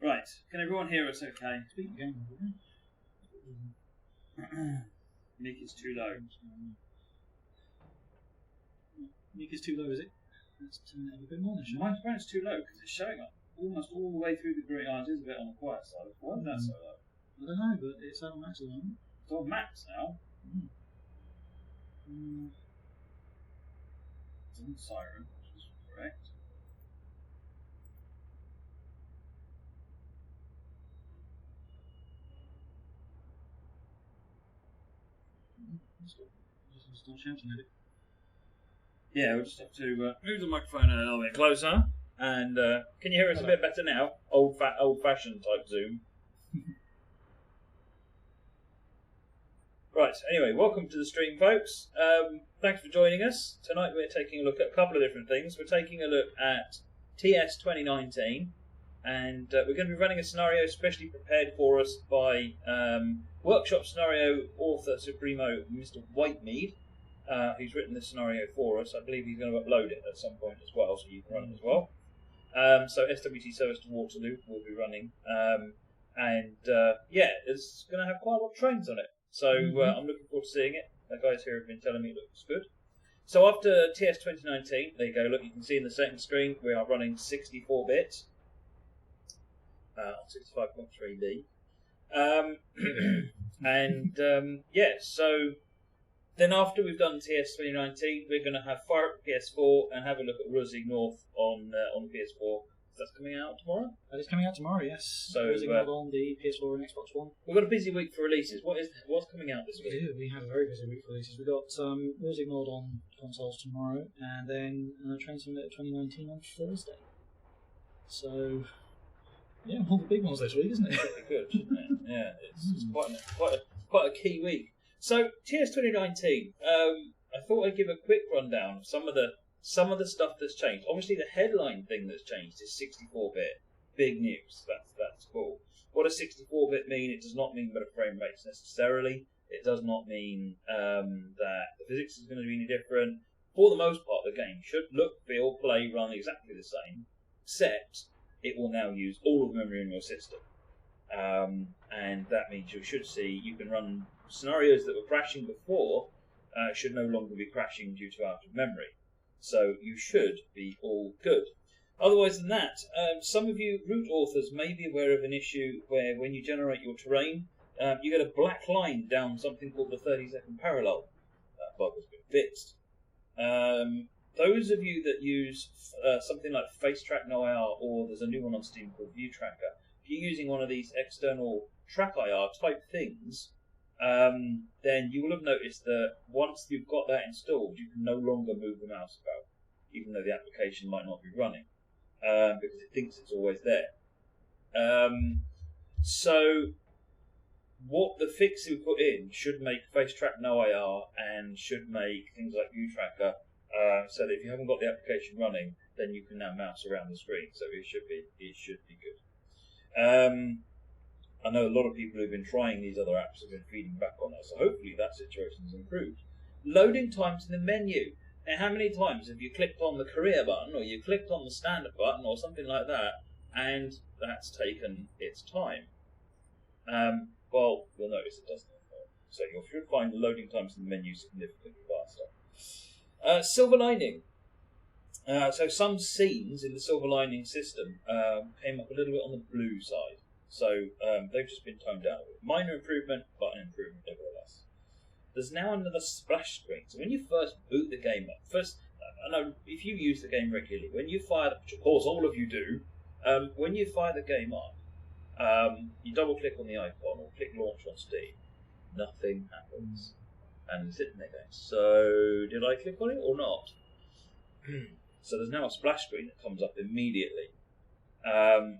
Right, can everyone hear us okay? Speak again. Mic is too low. Mic is too low, is it? Let's turn it up a bit more then, shall we? My phone's too low because it's showing up almost all the way through the green. It is a bit on the quiet side. Why is that so low? I don't know, but it's on max at the moment. It's on max now. It's on siren, which is correct. Just start shouting at it. Yeah, we'll just have to move the microphone a little bit closer. And can you hear us a bit better now? Old-fashioned type Zoom. Right, anyway, welcome to the stream, folks. Thanks for joining us. Tonight we're taking a look at a couple of different things. We're taking a look at TS 2019, and we're going to be running a scenario specially prepared for us by workshop scenario author Supremo, Mr. Whitemead, who's written this scenario for us. I believe he's going to upload it at some point as well, so you can run it as well. So SWT Service to Waterloo will be running, yeah, it's going to have quite a lot of trains on it. So I'm looking forward to seeing it. The guys here have been telling me it looks good. So after TS 2019, there you go. Look, you can see in the second screen we are running 64-bit on 65.3D. Yeah, so then after we've done TS 2019, we're going to have fire up PS4 and have a look at Ruhr-Sieg Nord on PS4. That's coming out tomorrow? That is coming out tomorrow, yes. So Ruhr-Sieg Nord on the PS4 and Xbox One. We've got a busy week for releases. What's coming out this week? We do. We have a very busy week for releases. We've got Ruhr-Sieg Nord on consoles tomorrow, and then Train Simulator 2019 on Thursday. So, yeah, all the big ones this week, isn't it? Pretty good, isn't it? Yeah, it's quite a key week. So TS 2019. I thought I'd give a quick rundown of some of the stuff that's changed. Obviously, the headline thing that's changed is 64-bit. Big news. That's cool. What does 64-bit mean? It does not mean better frame rates necessarily. It does not mean that the physics is going to be any different. For the most part, the game should look, feel, play, run exactly the same, except it will now use all of the memory in your system. And that means you should see you can run scenarios that were crashing before should no longer be crashing due to out of memory. So you should be all good. Otherwise than that, some of you root authors may be aware of an issue where when you generate your terrain, you get a black line down something called the 30-second parallel. That bug has been fixed. Those of you that use something like FaceTrack No IR, or there's a new one on Steam called View Tracker, if you're using one of these external track IR type things, then you will have noticed that once you've got that installed, you can no longer move the mouse about, even though the application might not be running, because it thinks it's always there. So what the fix we put in should make FaceTrack No IR and should make things like View Tracker so that if you haven't got the application running, then you can now mouse around the screen. So it should be good. I know a lot of people who've been trying these other apps have been feeding back on us, so hopefully that situation has improved. Loading times in the menu. Now, how many times have you clicked on the career button, or you clicked on the standard button, or something like that, and that's taken its time? Well, you'll notice it doesn't. So you should find the loading times in the menu significantly faster. Silver lining. So some scenes in the silver lining system came up a little bit on the blue side. So they've just been toned down a bit. Minor improvement, but an improvement nevertheless. There's now another splash screen. So when you first boot the game up, I know if you use the game regularly, when you fire, which of course all of you do, when you fire the game up, you double click on the icon or click launch on Steam, nothing happens. And it's sitting there going, so did I click on it or not? So there's now a splash screen that comes up immediately.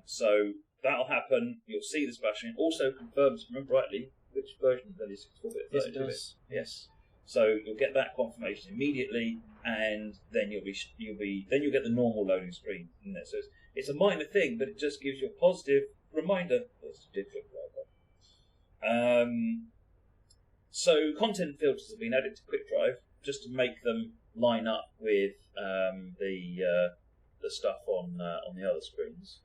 So that'll happen. You'll see the splash screen. Also confirms, remember rightly, which version of the 64-bit. Yes, it does. Yes. So you'll get that confirmation immediately, and then you'll get the normal loading screen in there. So it's a minor thing, but it just gives you a positive reminder that it did look like that. So content filters have been added to QuickDrive just to make them line up with the stuff on the other screens.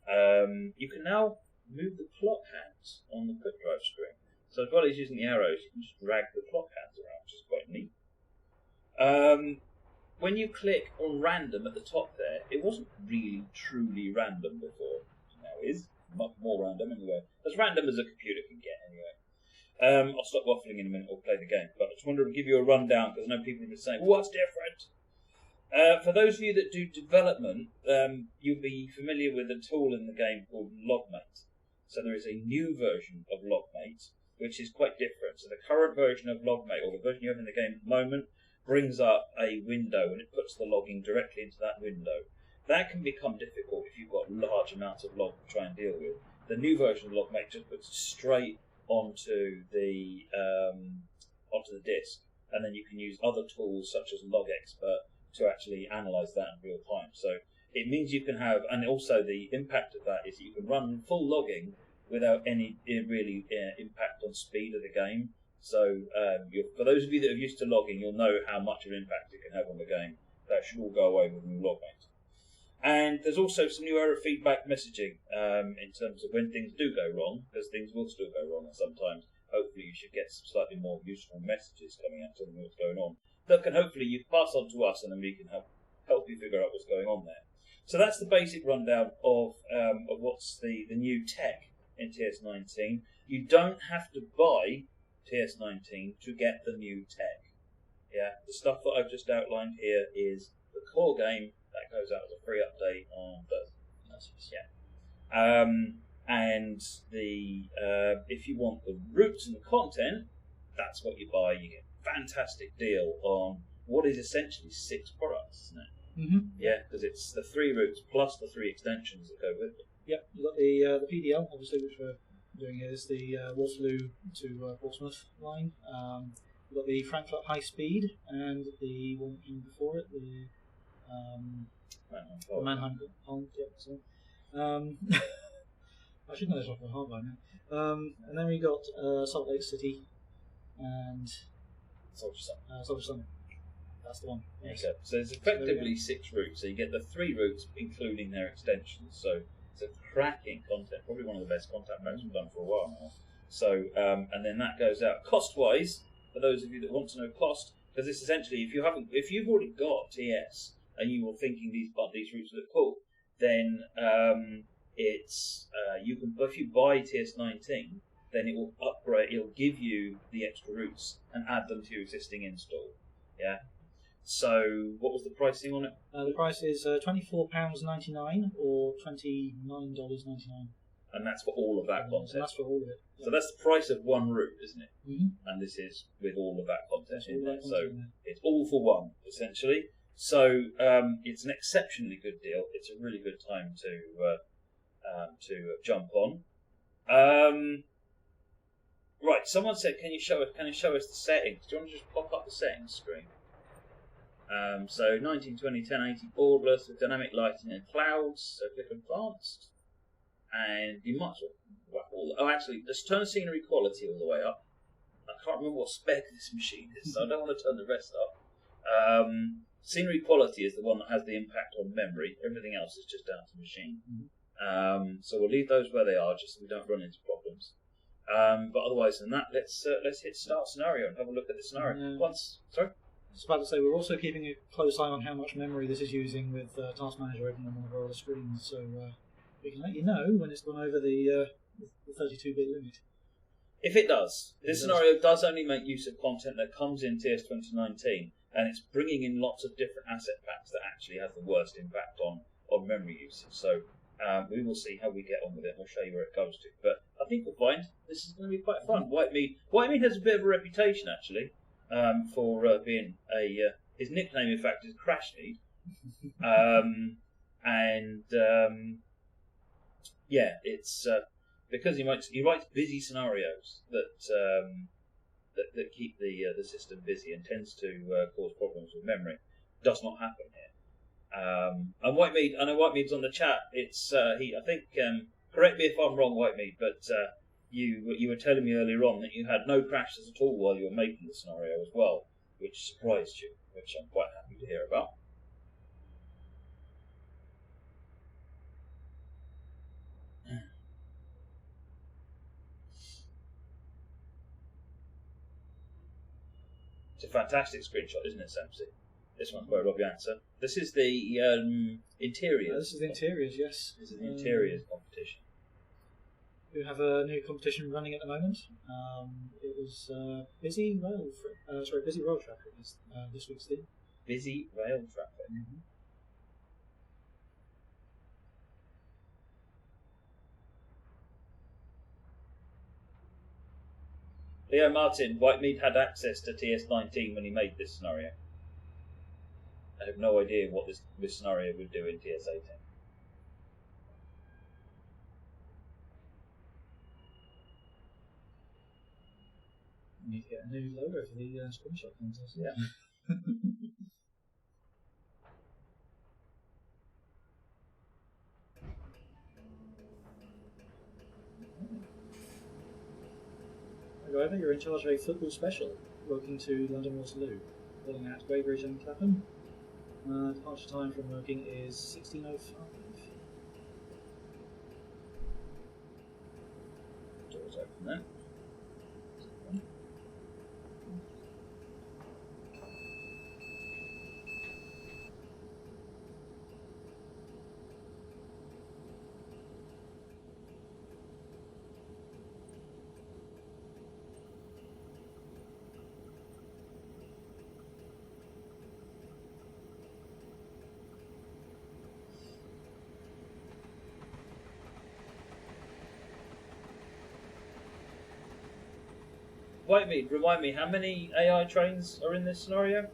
You can now move the clock hands on the quick drive screen. So as well as using the arrows, you can just drag the clock hands around, which is quite neat. When you click on random at the top there, it wasn't really truly random before. It now is much more random anyway. As random as a computer can get anyway. I'll stop waffling in a minute or play the game, but I just wanted to give you a rundown because I know people have been saying, what's different? For those of you that do development, you'll be familiar with a tool in the game called Logmate. So there is a new version of Logmate, which is quite different. So the current version of Logmate, or the version you have in the game at the moment, brings up a window and it puts the logging directly into that window. That can become difficult if you've got large amounts of log to try and deal with. The new version of Logmate just puts it straight onto the disk, and then you can use other tools such as Log Expert to actually analyze that in real time. So it means you can have, and also the impact of that is that you can run full logging without any really impact on speed of the game. So for those of you that are used to logging, you'll know how much of an impact it can have on the game. That should all go away with new Logmate. And there's also some new error feedback messaging in terms of when things do go wrong, because things will still go wrong, and sometimes hopefully you should get some slightly more useful messages coming out telling you what's going on that can hopefully you pass on to us, and then we can help you figure out what's going on there. So that's the basic rundown of what's the new tech in TS19. You don't have to buy TS19 to get the new tech. Yeah, the stuff that I've just outlined here is the core game that goes out as a free update on Thursday. Yeah, and the if you want the routes and the content, that's what you buy. You get a fantastic deal on what is essentially 6 products, isn't it? Mm-hmm. Yeah, because it's the 3 routes plus the 3 extensions that go with it. Yep, you've got the PDL, obviously, which we're doing here, is the Waterloo to Portsmouth line. You've got the Frankfurt High Speed, and the one before it, the Mannheim. I should know this off by heart by now. And then we got Salt Lake City and Soldier Summit. That's the one. Yes. Okay. So there's effectively 6 routes. So you get the 3 routes, including their extensions. So it's a cracking content, probably one of the best content packs we've done for a while now. So and then that goes out cost-wise. For those of you that want to know cost, because this essentially, if you've already got TS and you were thinking these routes look cool, then it's you can, if you buy TS19, then it will upgrade. It'll give you the extra routes and add them to your existing install. Yeah. So what was the pricing on it? The price is £24.99 or $29.99. And that's for all of that content. And that's for all of it. So that's the price of one route, isn't it? Mm-hmm. And this is with all of that content in there. So it's all for one, essentially. So it's an exceptionally good deal. It's a really good time to jump on. Right, someone said, "Can you show us the settings?" Do you want to just pop up the settings screen? So 1920 1080 borderless with dynamic lighting and clouds. So click advanced, and you might. Actually, just turn scenery quality all the way up. I can't remember what spec this machine is, so I don't want to turn the rest up. Scenery quality is the one that has the impact on memory. Everything else is just down to machine. Mm-hmm. So we'll leave those where they are, just so we don't run into problems. But otherwise than that, let's hit start scenario and have a look at the scenario. Sorry? I was about to say, we're also keeping a close eye on how much memory this is using with Task Manager open on one of our other screens, so we can let you know when it's gone over the 32-bit limit. If it does. This scenario does only make use of content that comes in TS 2019, and it's bringing in lots of different asset packs that actually have the worst impact on memory usage. So we will see how we get on with it. We'll show you where it goes to. But I think we'll find this is going to be quite fun. Whitemead has a bit of a reputation, actually, for being his nickname, in fact, is Crashmead. Yeah, it's because he writes busy scenarios that keep the system busy and tends to cause problems with memory. Does not happen here. And Whitemead, I know Whitemead's on the chat. It's I think correct me if I'm wrong, Whitemead, but you were telling me earlier on that you had no crashes at all while you were making the scenario as well, which surprised you, which I'm quite happy to hear about. a fantastic screenshot, isn't it, Samsy? This one's by Robbie Answer. This is the interiors. This is the interiors, yes. This is the interiors competition. We have a new competition running at the moment. It was busy rail traffic is this week's theme. Busy rail traffic. Mm-hmm. Leo Martin, Whitemead had access to TS19 when he made this scenario. I have no idea what this scenario would do in TS18. You need to get a new logo for the screenshot contest. Yeah. However, you're in charge of a football special. Working to London Waterloo. Calling at Weybridge and Clapham. Departure time from working is 16:05. Doors open there. Whitemead, remind me, how many AI trains are in this scenario?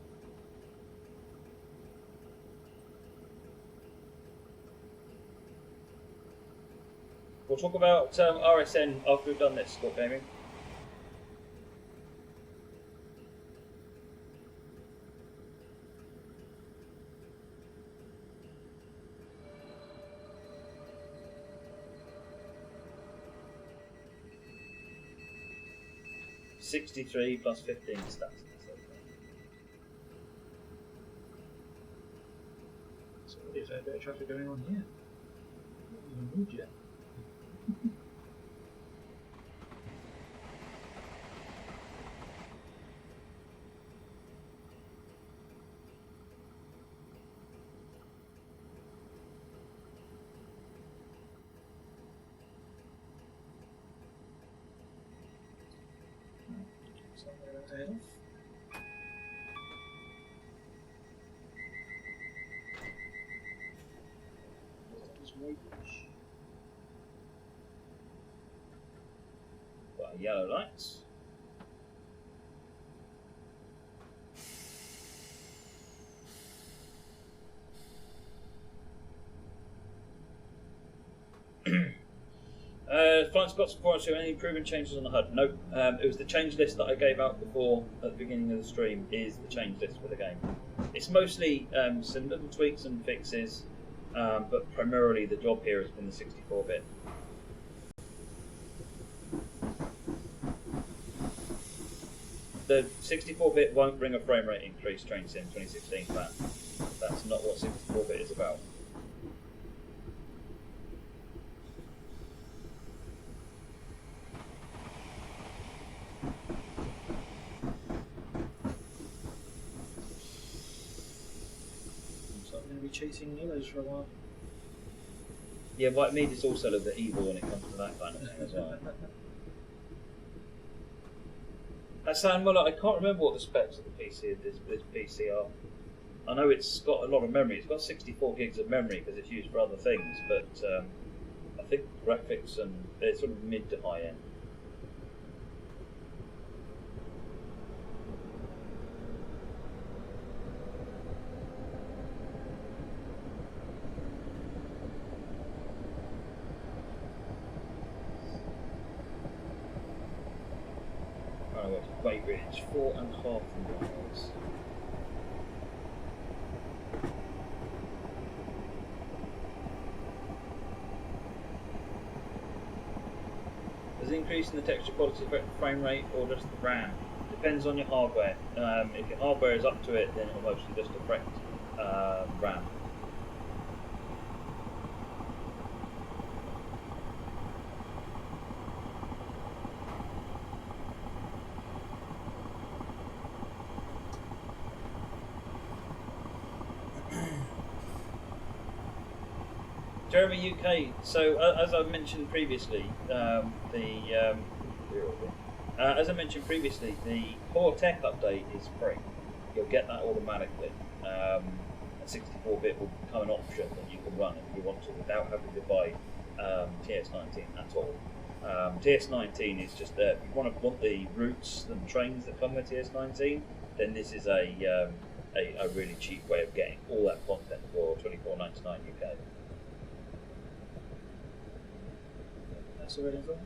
We'll talk about RSN after we've done this, Scott Gaming. +63 plus 15 stats. So there's a bit of traffic going on here. Not even moved yet. Head off. Got yellow lights. Flying Scots before I show any improvement changes on the HUD. Nope. It was the change list that I gave out before at the beginning of the stream is the change list for the game. It's mostly some little tweaks and fixes, but primarily the job here has been the 64-bit. The 64-bit won't bring a frame rate increase, Train Sim 2016 plan. That's not what 64-bit is about. Chasing yellows for a while. Yeah, Whitemead is also a little bit evil when it comes to that kind of thing as well. Hassan Muller, I can't remember what the specs of the PC of this PC are. I know it's got a lot of memory. It's got 64 gigs of memory because it's used for other things, but I think graphics and they're sort of mid to high end. Weybridge, 4.5 miles. Does it increase in the texture quality affect the frame rate or just the RAM? Depends on your hardware. If your hardware is up to it, then it will mostly just affect RAM. Jeremy UK. So as I mentioned previously, the Core Tech update is free. You'll get that automatically. And 64-bit will become an option that you can run if you want to, without having to buy TS19 at all. TS19 is just there. If you want the routes and trains that come with TS19, then this is a really cheap way of getting all that content for $24.99 UK. That's already in front.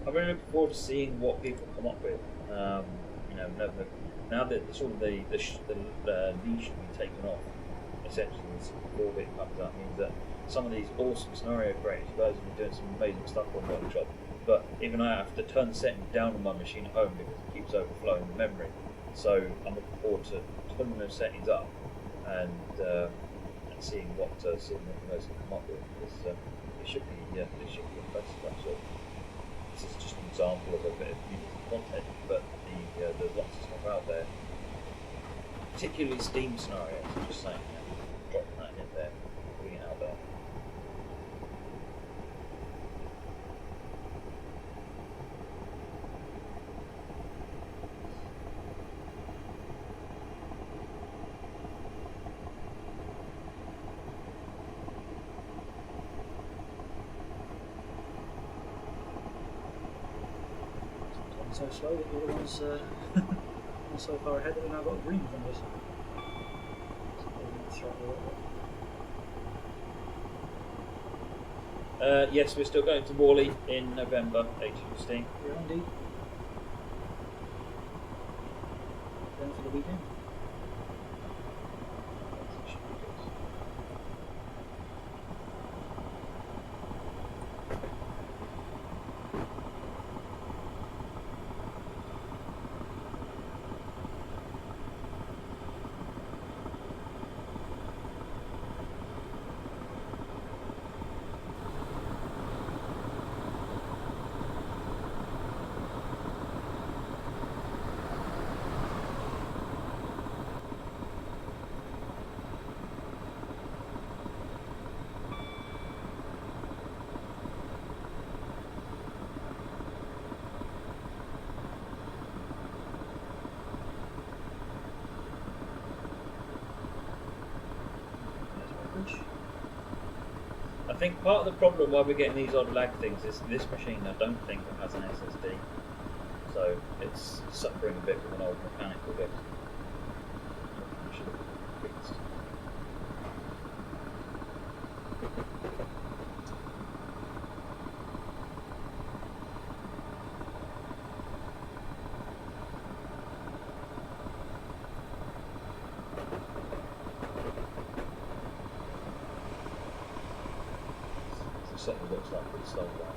I'm really looking forward to seeing what people come up with. Now that sort of the leash can be taken off, essentially, this 4-bit comes up, means that some of these awesome scenario creators, you guys have been doing some amazing stuff on Workshop, but even I have to turn the settings down on my machine at home because it keeps overflowing the memory. So I'm looking forward to turning those settings up and seeing what you guys can come up with. Because it should be impressive, actually. This is just an example of a bit of Unity content, but there's lots of stuff out there, particularly Steam scenarios. I'm just saying, dropping that in there, putting it out there. So slow that the other one's are so far ahead that we've now got a green in front of us. Yes, we're still going to Worley in November, 18th Steam. Yeah, indeed. Going for the weekend. I think part of the problem why we're getting these odd lag things is this machine I don't think has an SSD, so it's suffering a bit with an old mechanical bit. Should have fixed. Certainly looks like it's slowed down.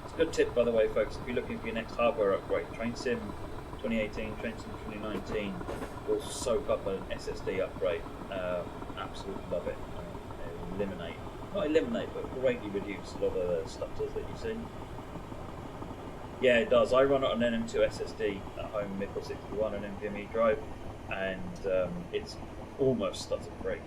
It's a good tip, by the way, folks. If you're looking for your next hardware upgrade, TrainSim 2018, TrainSim 2019 will soak up an SSD upgrade. Absolutely love it. Not eliminate, but greatly reduce a lot of the stutters that you see. Yeah, it does. I run it on an M2 SSD at home, Mickle 61 and NVMe drive, and it's almost stutter free.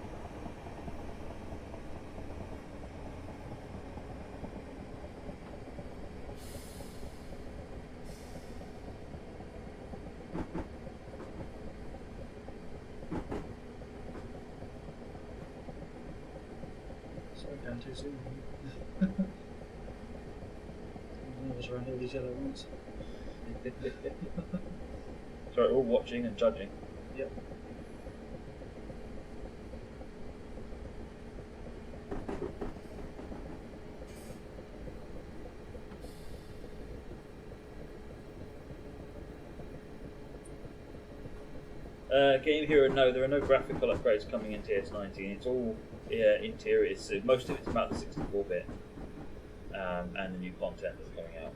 Down too soon. None of us around all these yellow ones. Sorry, all watching and judging. Yep. Game Hero, no, there are no graphical upgrades coming in TS19. It's all interior. Most of it's about the 64-bit and the new content that's coming out.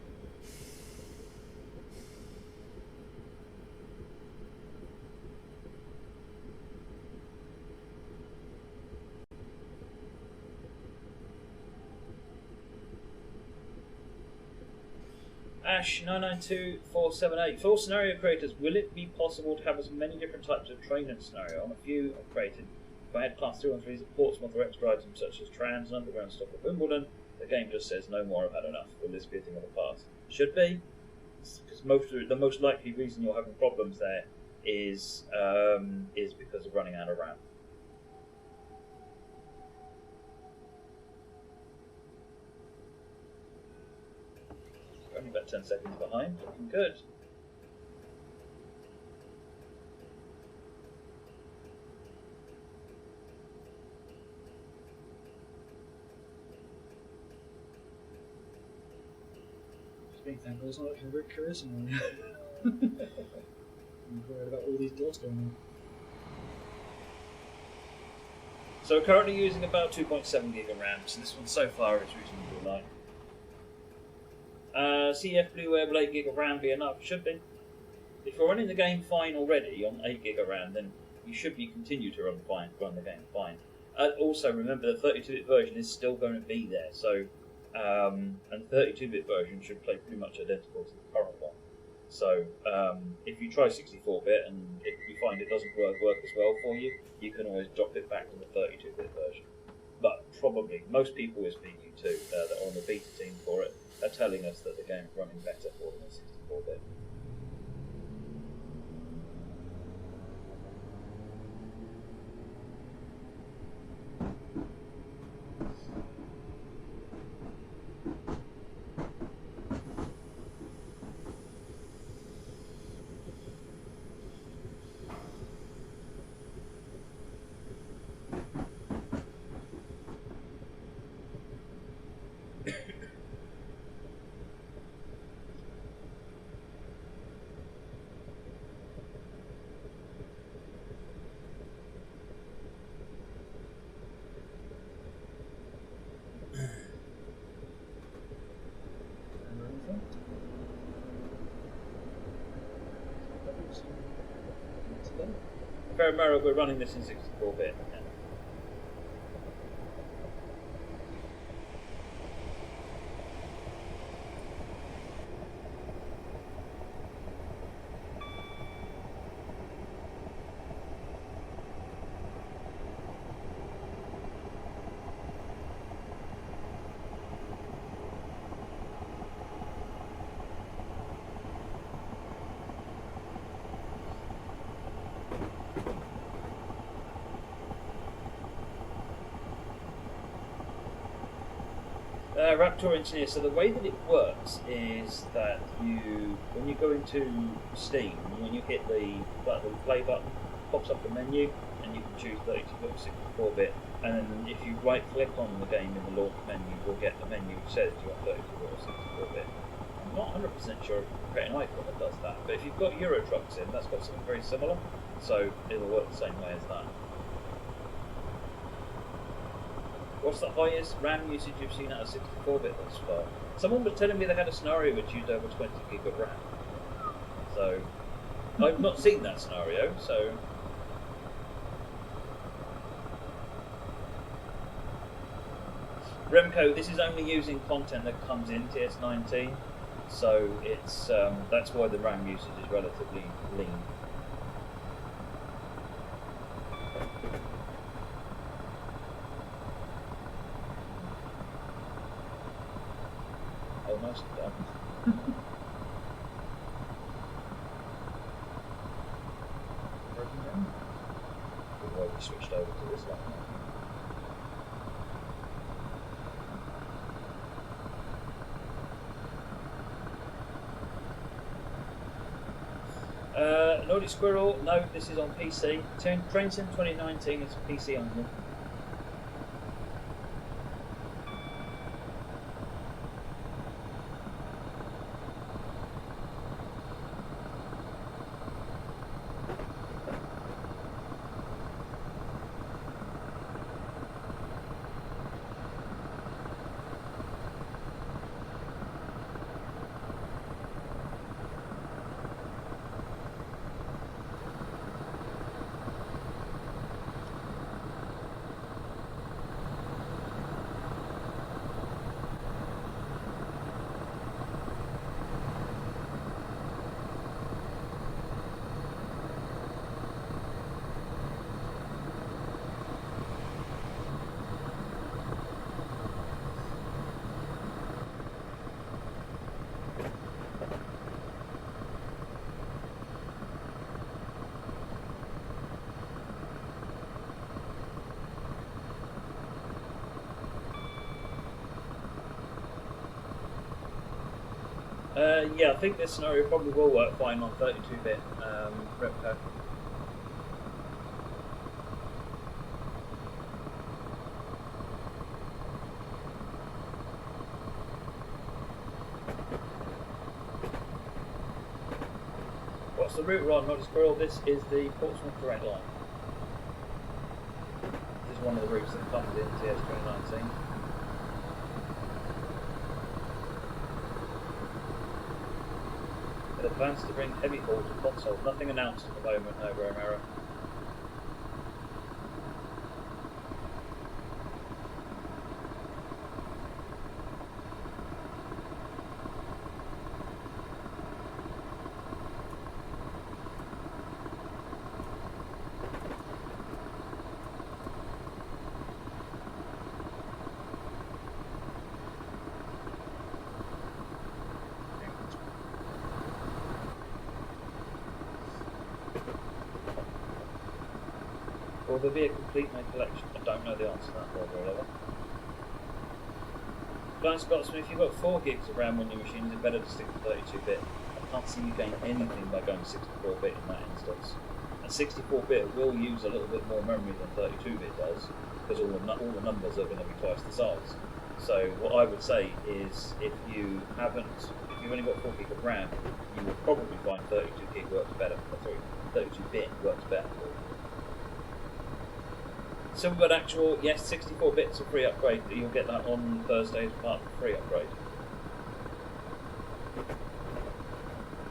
Ash992478. For scenario creators, will it be possible to have as many different types of training scenario? On a few I've created. If I had class 2 and 3s at Portsmouth or extra items such as trams and underground stuff at Wimbledon, the game just says no more, I've had enough. Will this be a thing of the past? Should be, because the most likely reason you're having problems there is because of running out of RAM. Only about 10 seconds behind, looking good. Just being thankful it's not looking very curious anymore. I'm worried about all these dots going on. So currently using about 2.7 gig of RAM, so this one so far is reasonably light. CF Blu-ray will 8 gig of RAM be enough? Should be. If you're running the game fine already on 8 gig of RAM, then you should be continue to run the game fine. Also, remember the 32-bit version is still going to be there, so and the 32-bit version should play pretty much identical to the current one. So if you try 64-bit and if you find it doesn't work as well for you, you can always drop it back to the 32-bit version. But probably most people we're speaking to that are on the beta team for it are telling us that the game's running better for them than 64-bit. Fair we're running this in 64-bit. Raptor Engineer, so the way that it works is that when you go into Steam, when you hit the play button, pops up a menu, and you can choose 32-bit or 64-bit, and then if you right-click on the game in the launch menu, you'll get the menu which says you want 32-bit or 64-bit. I'm not 100% sure if you create an icon that does that, but if you've got Euro Trucks in, that's got something very similar, so it'll work the same way as that. What's the highest RAM usage you've seen out of 64-bit thus far? Someone was telling me they had a scenario which used over 20 gig of RAM. So, I've not seen that scenario, so... Remco, this is only using content that comes in TS19, so it's that's why the RAM usage is relatively lean. Almost done. Broken down? We've already switched over to this one now. Nordic Squirrel, no, this is on PC. Train Sim 2019 is PC only. Yeah, I think this scenario probably will work fine on 32-bit Repco. What's the route we're on, Roddy Squirrel? This is the Portsmouth Direct Line. This is one of the routes that comes in TS 2019. The plans to bring heavy haul to console. Nothing announced at the moment, no, Romero. Will there be a complete no collection? I don't know the answer to that, Roger. Blind Scotsman, if you've got 4 gigs of RAM on your machine, is it better to stick to 32-bit? I can't see you gain anything by going 64-bit in that instance. And 64-bit will use a little bit more memory than 32-bit does, because all the numbers are going to be twice the size. So what I would say is, if you've only got 4 gig of RAM, you will probably find 32 gig works better. 32-bit works better. Silverbird Actual, yes, 64 bits of free upgrade. You'll get that on Thursday as part of the free upgrade.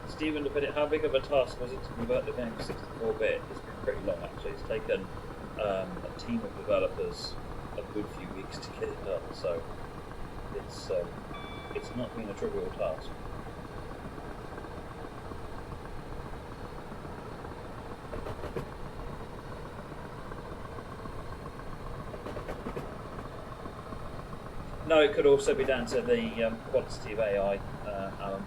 Stephen, to put it, how big of a task was it to convert the game to 64-bit? It's been pretty long, actually. It's taken a team of developers a good few weeks to get it done, so it's not been a trivial task. No, it could also be down to the quantity of AI, Alan.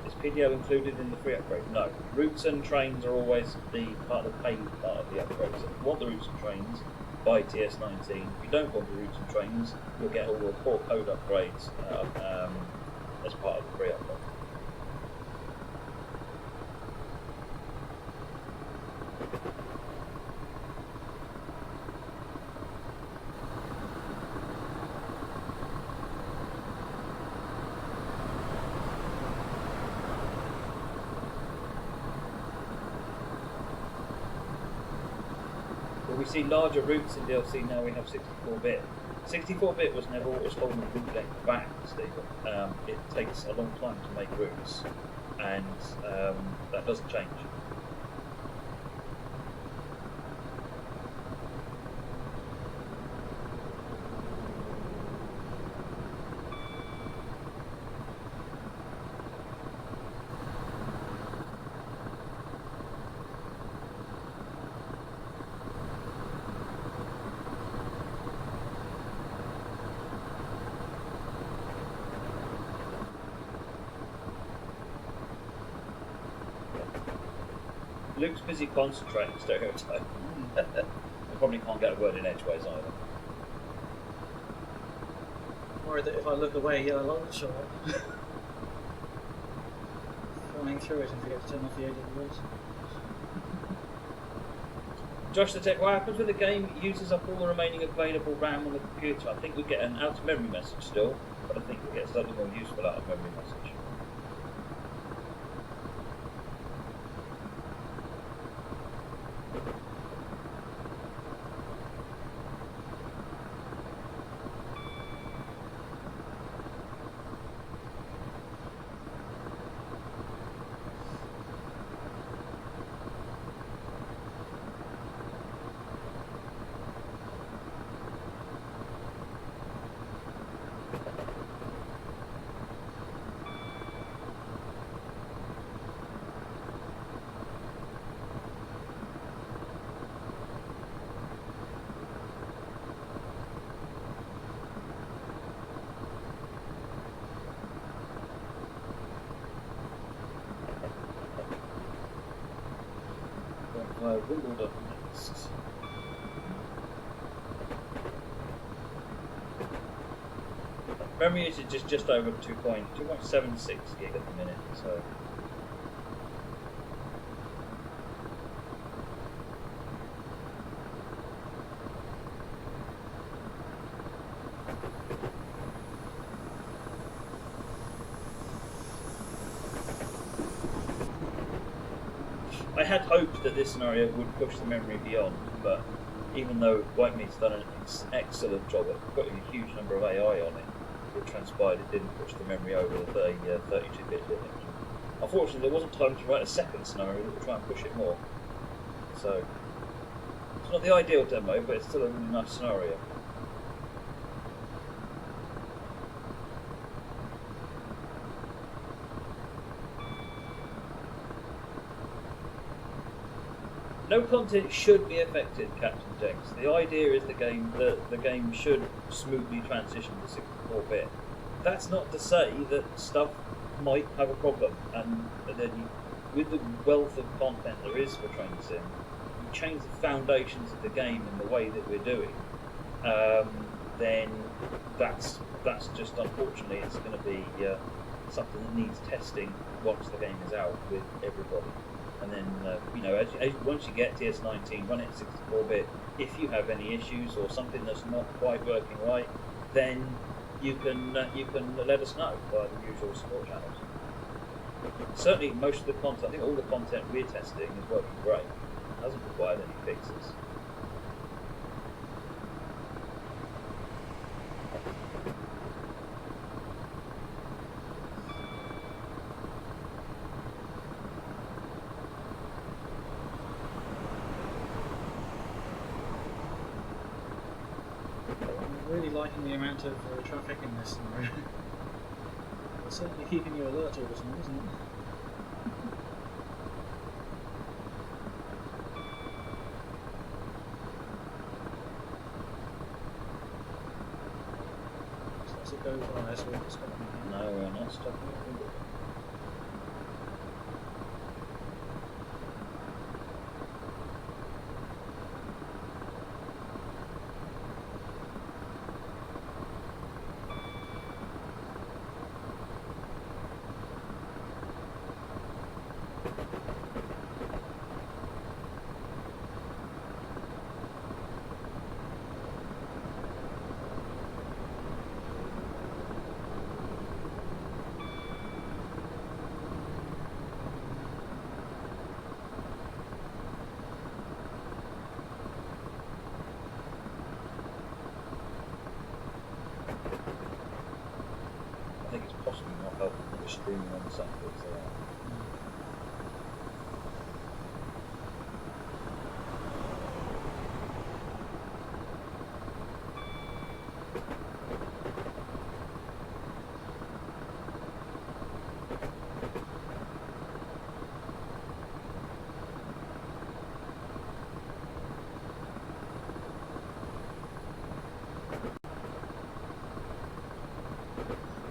Is PDO included in the free upgrade? No. Routes and trains are always the part of the paid part of the upgrade. So if you want the routes and trains, buy TS19. If you don't want the routes and trains, you'll get all the core code upgrades as part of the free upgrade. We see larger routes in DLC now. We have 64-bit. 64-bit was never what was holding the route length back, Stephen. It takes a long time to make routes, and that doesn't change. Luke's busy concentrating, stereotype. I probably can't get a word in edgeways either. Worried that if I look away, yellow light will show up. Flying through it and forget to turn off the AWS. Josh the Tech, what happens when the game uses up all the remaining available RAM on the computer? I think we get an out of memory message still, but I think we get slightly more useful out of memory message. So Wimbledon next. Memory usage is just over 2.76 gig at the minute, so. I had hoped that this scenario would push the memory beyond, but even though Whitemeat's done an excellent job at putting a huge number of AI on it, it transpired it didn't push the memory over the 32-bit limit. Unfortunately, there wasn't time to write a second scenario that would try and push it more. So, it's not the ideal demo, but it's still a really nice scenario. No content should be affected, Captain Jenks. The idea is the game should smoothly transition to 64-bit. That's not to say that stuff might have a problem, and then with the wealth of content there is for Train Sim, you change the foundations of the game in the way that we're doing, then that's just, unfortunately, it's going to be something that needs testing once the game is out with everybody. And then, once you get TS19, run it at 64-bit. If you have any issues or something that's not quite working right, then you can let us know via the usual support channels. Certainly, most of the content, I think all the content we're testing is working great. It hasn't required any fixes. Really liking the amount of traffic in this scenario. It's certainly keeping you alert all the time, isn't it? So that's a go via, so we're not stopping here. No, we're not stopping it. I think it's possibly not helping that we're streaming on the same bits they are.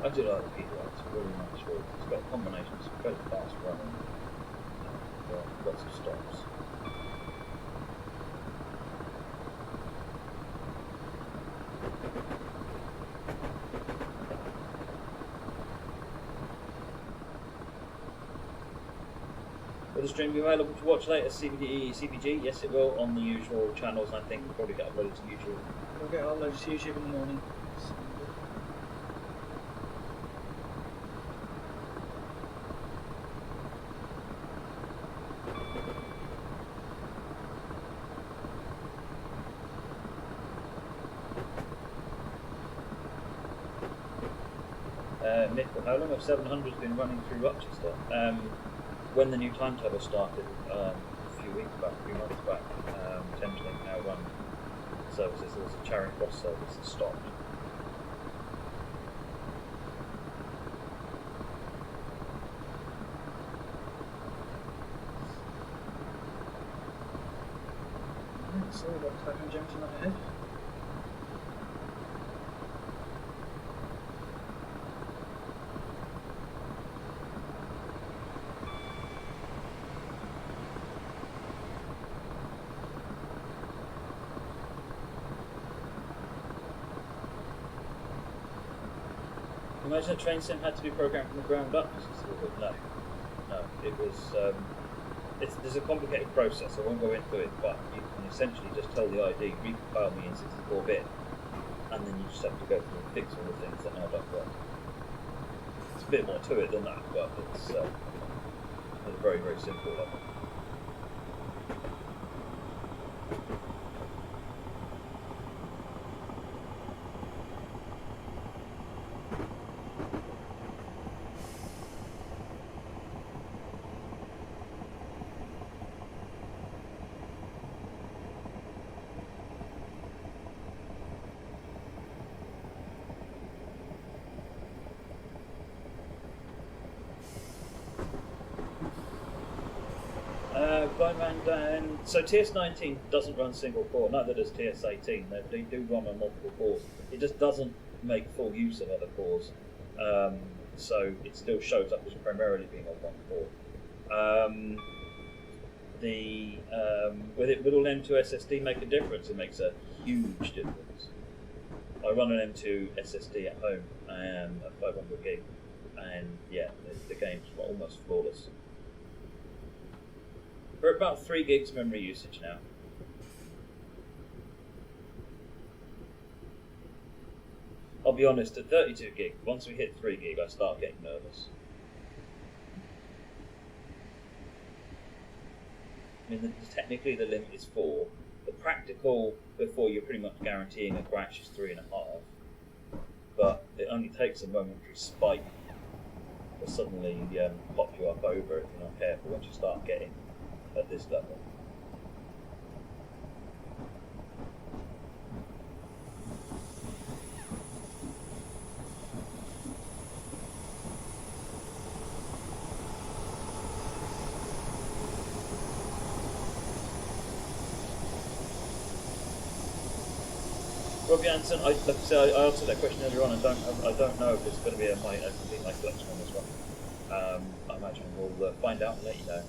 I do like the Peter, it's a really nice route. It's got a combination of some very fast running and lots of stops. Will the stream be available to watch later? CBG? Yes, it will, on the usual channels. I think we'll probably get uploaded to YouTube. We'll get uploaded to YouTube in the morning. Nick, how long have 700s been running through Rochester? When the new timetable started a few months back, Thameslink now run services. There was a Charing Cross service that stopped. So we've got Clapham Junction up ahead. Imagine a train sim had to be programmed from the ground up. No, it was. There's a complicated process. I won't go into it, but you can essentially just tell the ID, recompile me in 64-bit, and then you just have to go through and fix all the things that now don't work. It's a bit more to it than that, but it's at a very, very simple level. So TS19 doesn't run single core, neither does TS18. They do run on multiple cores. It just doesn't make full use of other cores, so it still shows up as primarily being on one core. Will an M2 SSD make a difference? It makes a huge difference. I run an M2 SSD at home at 500 gig, and yeah, the game's almost flawless. We're about 3 gigs memory usage now. I'll be honest, at 32 gig, once we hit 3 gig, I start getting nervous. I mean, technically the limit is 4. The practical, before you're pretty much guaranteeing a crash, is 3.5. But it only takes a momentary spike to suddenly pop you up over if you're not careful once you start getting at this level. Rob Jansen, I answered that question earlier on. I don't know if it's going to be a complete my collection on this one. I imagine we'll find out and let you know.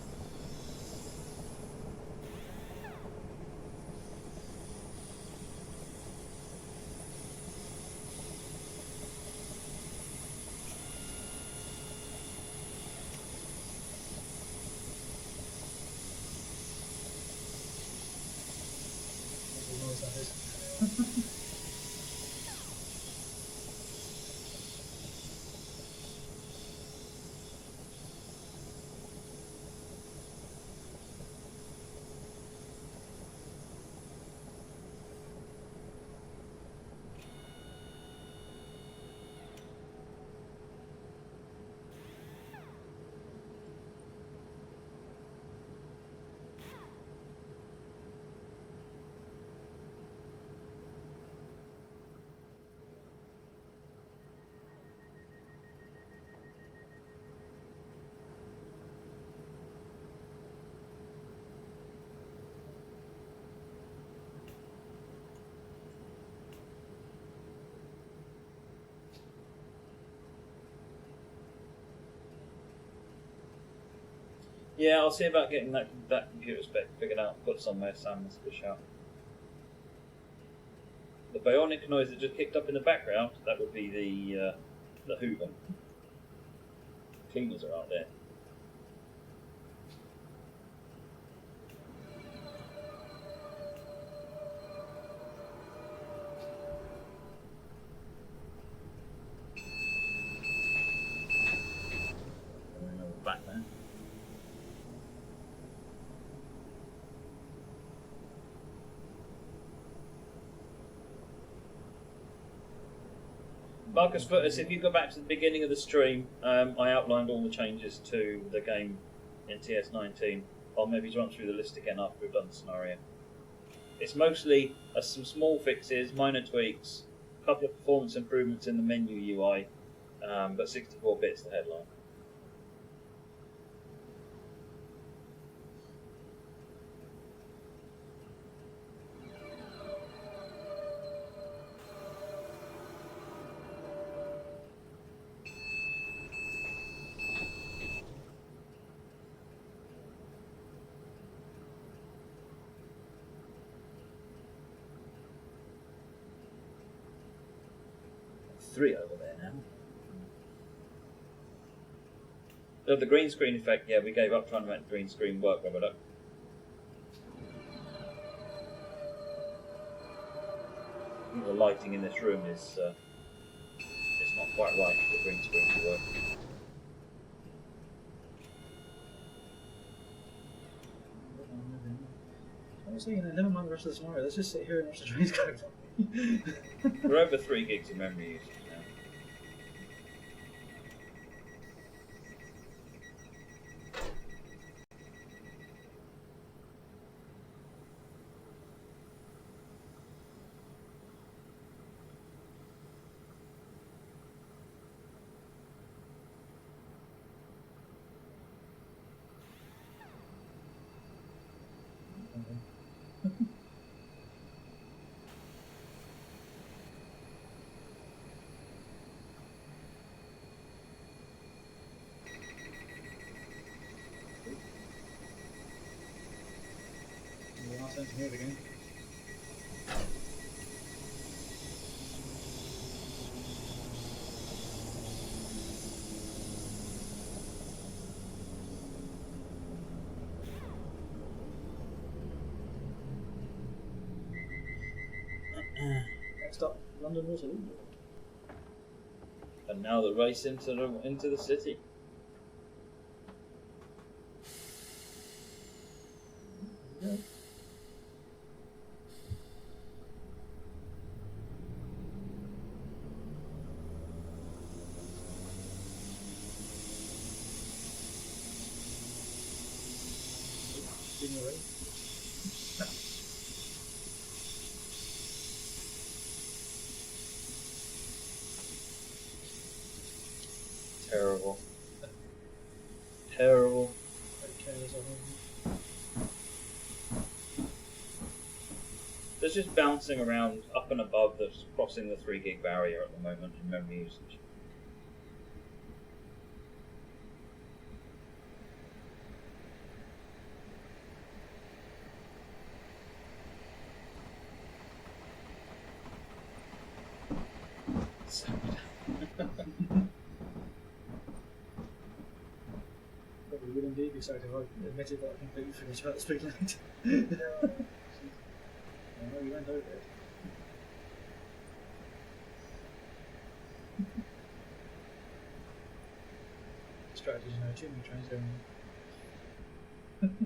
Yeah, I'll see about getting that computer spec figured out and put somewhere. Sam must push out. The bionic noise that just kicked up in the background, that would be the Hoover. Cleaners are out there. Back there. Marcus Footis, if you go back to the beginning of the stream, I outlined all the changes to the game in TS19. I'll maybe run through the list again after we've done the scenario. It's mostly some small fixes, minor tweaks, a couple of performance improvements in the menu UI, but 64 bits the headline. Three over there now. The green screen effect, yeah, we gave up trying to make the green screen work, Rubber Duck. I think the lighting in this room is it's not quite right for the green screen to work. I was thinking, never mind the rest of the scenario, let's just sit here and watch the trains go. We're over 3 gigs of memory usage now. To move again. Next up, London Waterloo. And now the race into the city. Yeah. Terrible. Terrible. There's just bouncing around up and above that's crossing the 3 gig barrier at the moment in memory usage. Probably would indeed be so if I admitted that I completely forgot about the speed limit. No, you went over it. Strategies, too many trains going on.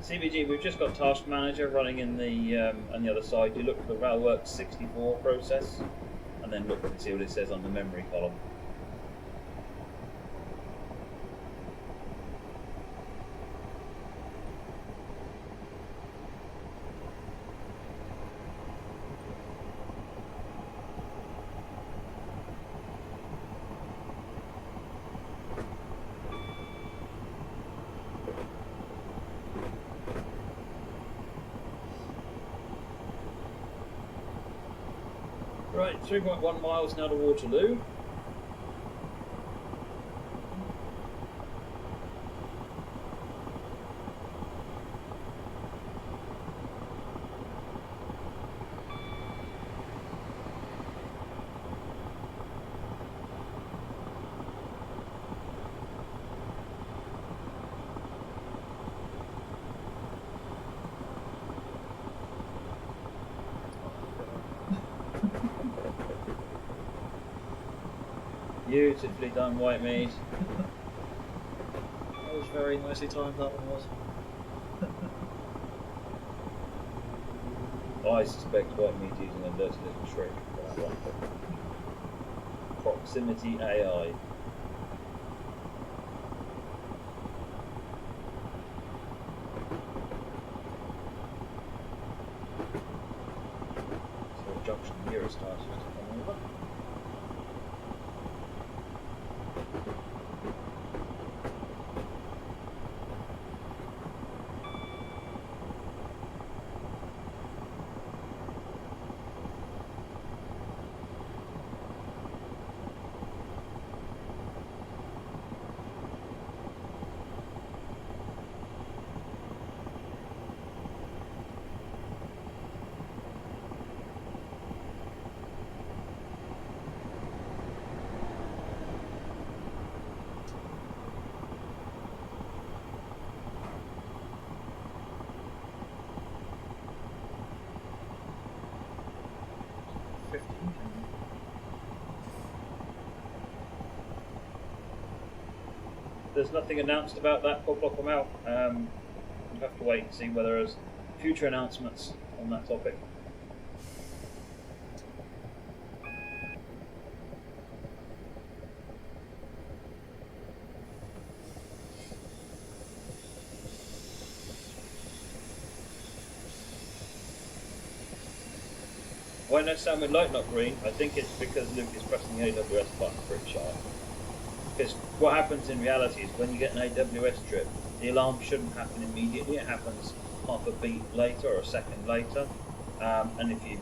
CBG, we've just got Task Manager running in the on the other side. You look for the Railworks 64 process, and then look and see what it says on the memory column. Right, 3.1 miles now to Waterloo. Beautifully done, white meat. That was very nicely timed, that one was. I suspect white meat using a dirty little trick for that one. Proximity AI. So junction nearest us is to come over. there's nothing announced about that. God block them out. We'll have to wait and see whether there's future announcements on that topic. Why no sound with light not green? I think it's because Luke is pressing the AWS button for it sharp. Because what happens in reality is when you get an AWS trip, the alarm shouldn't happen immediately. It happens half a beat later or a second later. And if I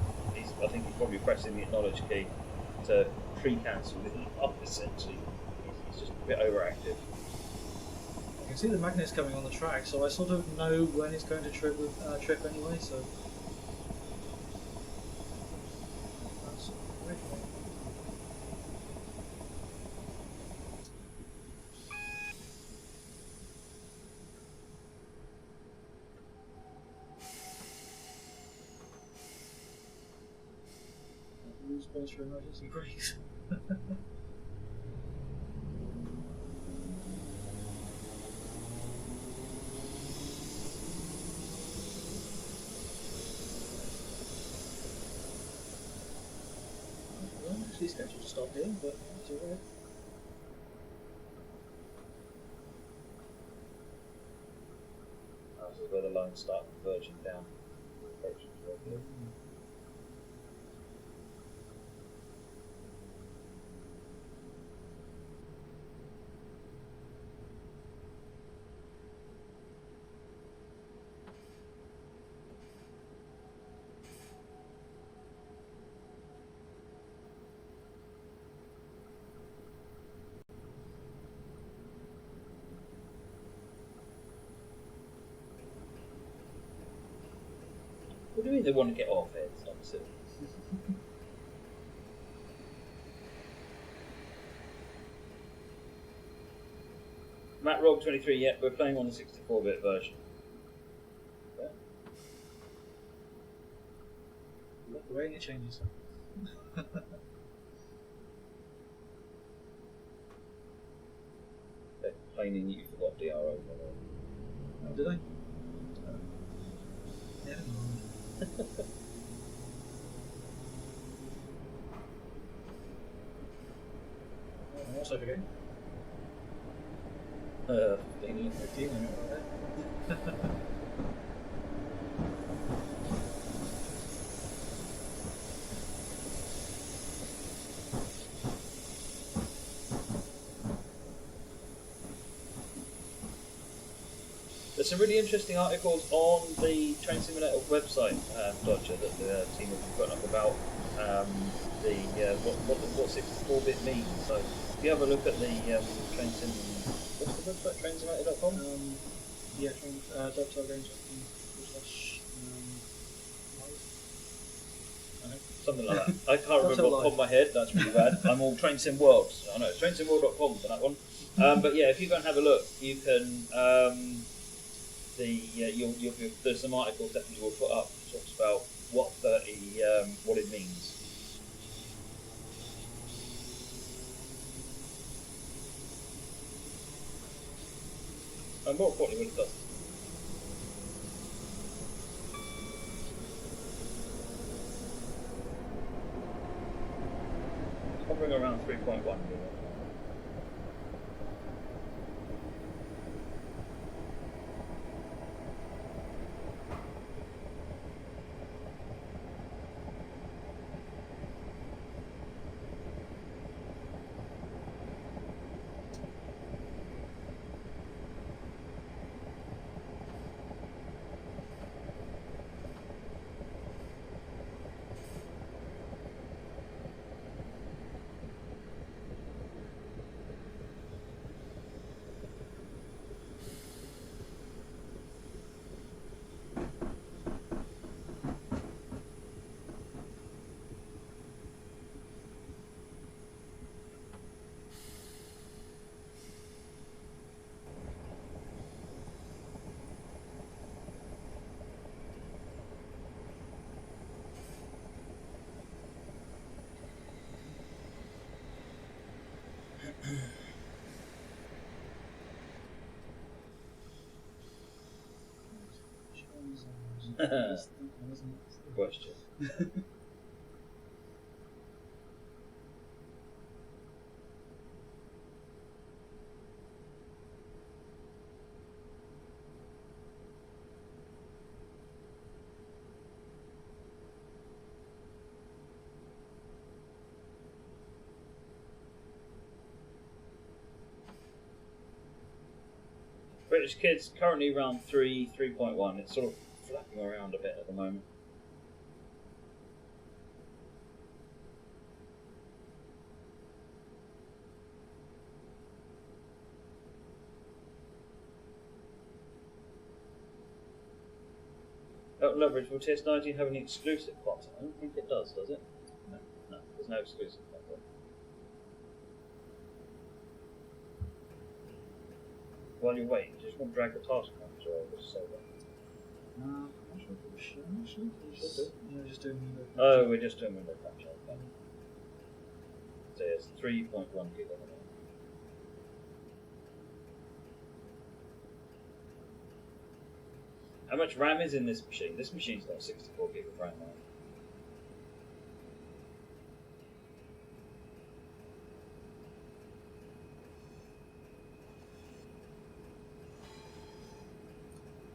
think he's probably pressing the acknowledge key to pre-cancel the alarm essentially. It's just a bit overactive. I can see the magnets coming on the track, so I sort of know when it's going to trip anyway. So. Space for emergency brakes. I'm actually scheduled to stop here, but it's alright. This is where the lines start converging down. What do you mean they want to get off it? Matt Rogue 23, yeah, we're playing on the 64-bit version. Yeah. The way it changes. They're complaining you forgot DRO. Oh, did I? Yeah. What's over again? 15 There's some really interesting articles on the Train Simulator website, Dodger, that the team have been putting up about what 64-bit means. So if you have a look at the Train Sim, what's the website? TrainSimulator.com? Yeah, Devstream. Something like that. I can't remember off the top of my head. That's really bad. I'm all Train Sim World. I know TrainSimWorld.com for that one. But yeah, if you go and have a look, you can. There's some articles definitely we'll put up that talks about what it means. And more importantly, what it does. It's hovering around 3.1. That's the one, isn't it? That's the Question. British kids currently around 3.1. It's sort of flapping around a bit at the moment. Leverage, will TS19 have any exclusive content? I don't think it does it? No, there's no exclusive content. While you wait, you just want to drag the task manager over so that. I'm not sure if we should actually. Yeah, we're just doing window capture. Oh, we're just doing window capture. Okay. So it's 3.1 gig at the moment. How much RAM is in this machine? This machine's got 64 gig of RAM now.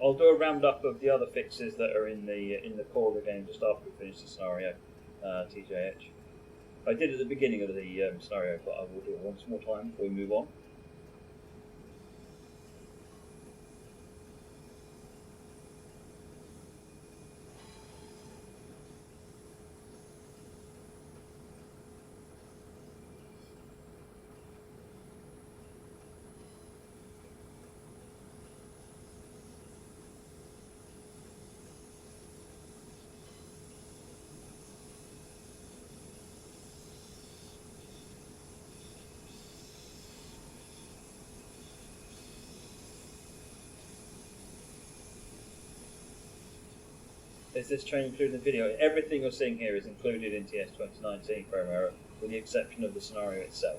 I'll do a roundup of the other fixes that are in the core of the game just after we finish the scenario, TJH. I did at the beginning of the scenario, but I will do it once more time before we move on. Is this train included in the video? Everything you're seeing here is included in TS 2019 frame error, with the exception of the scenario itself.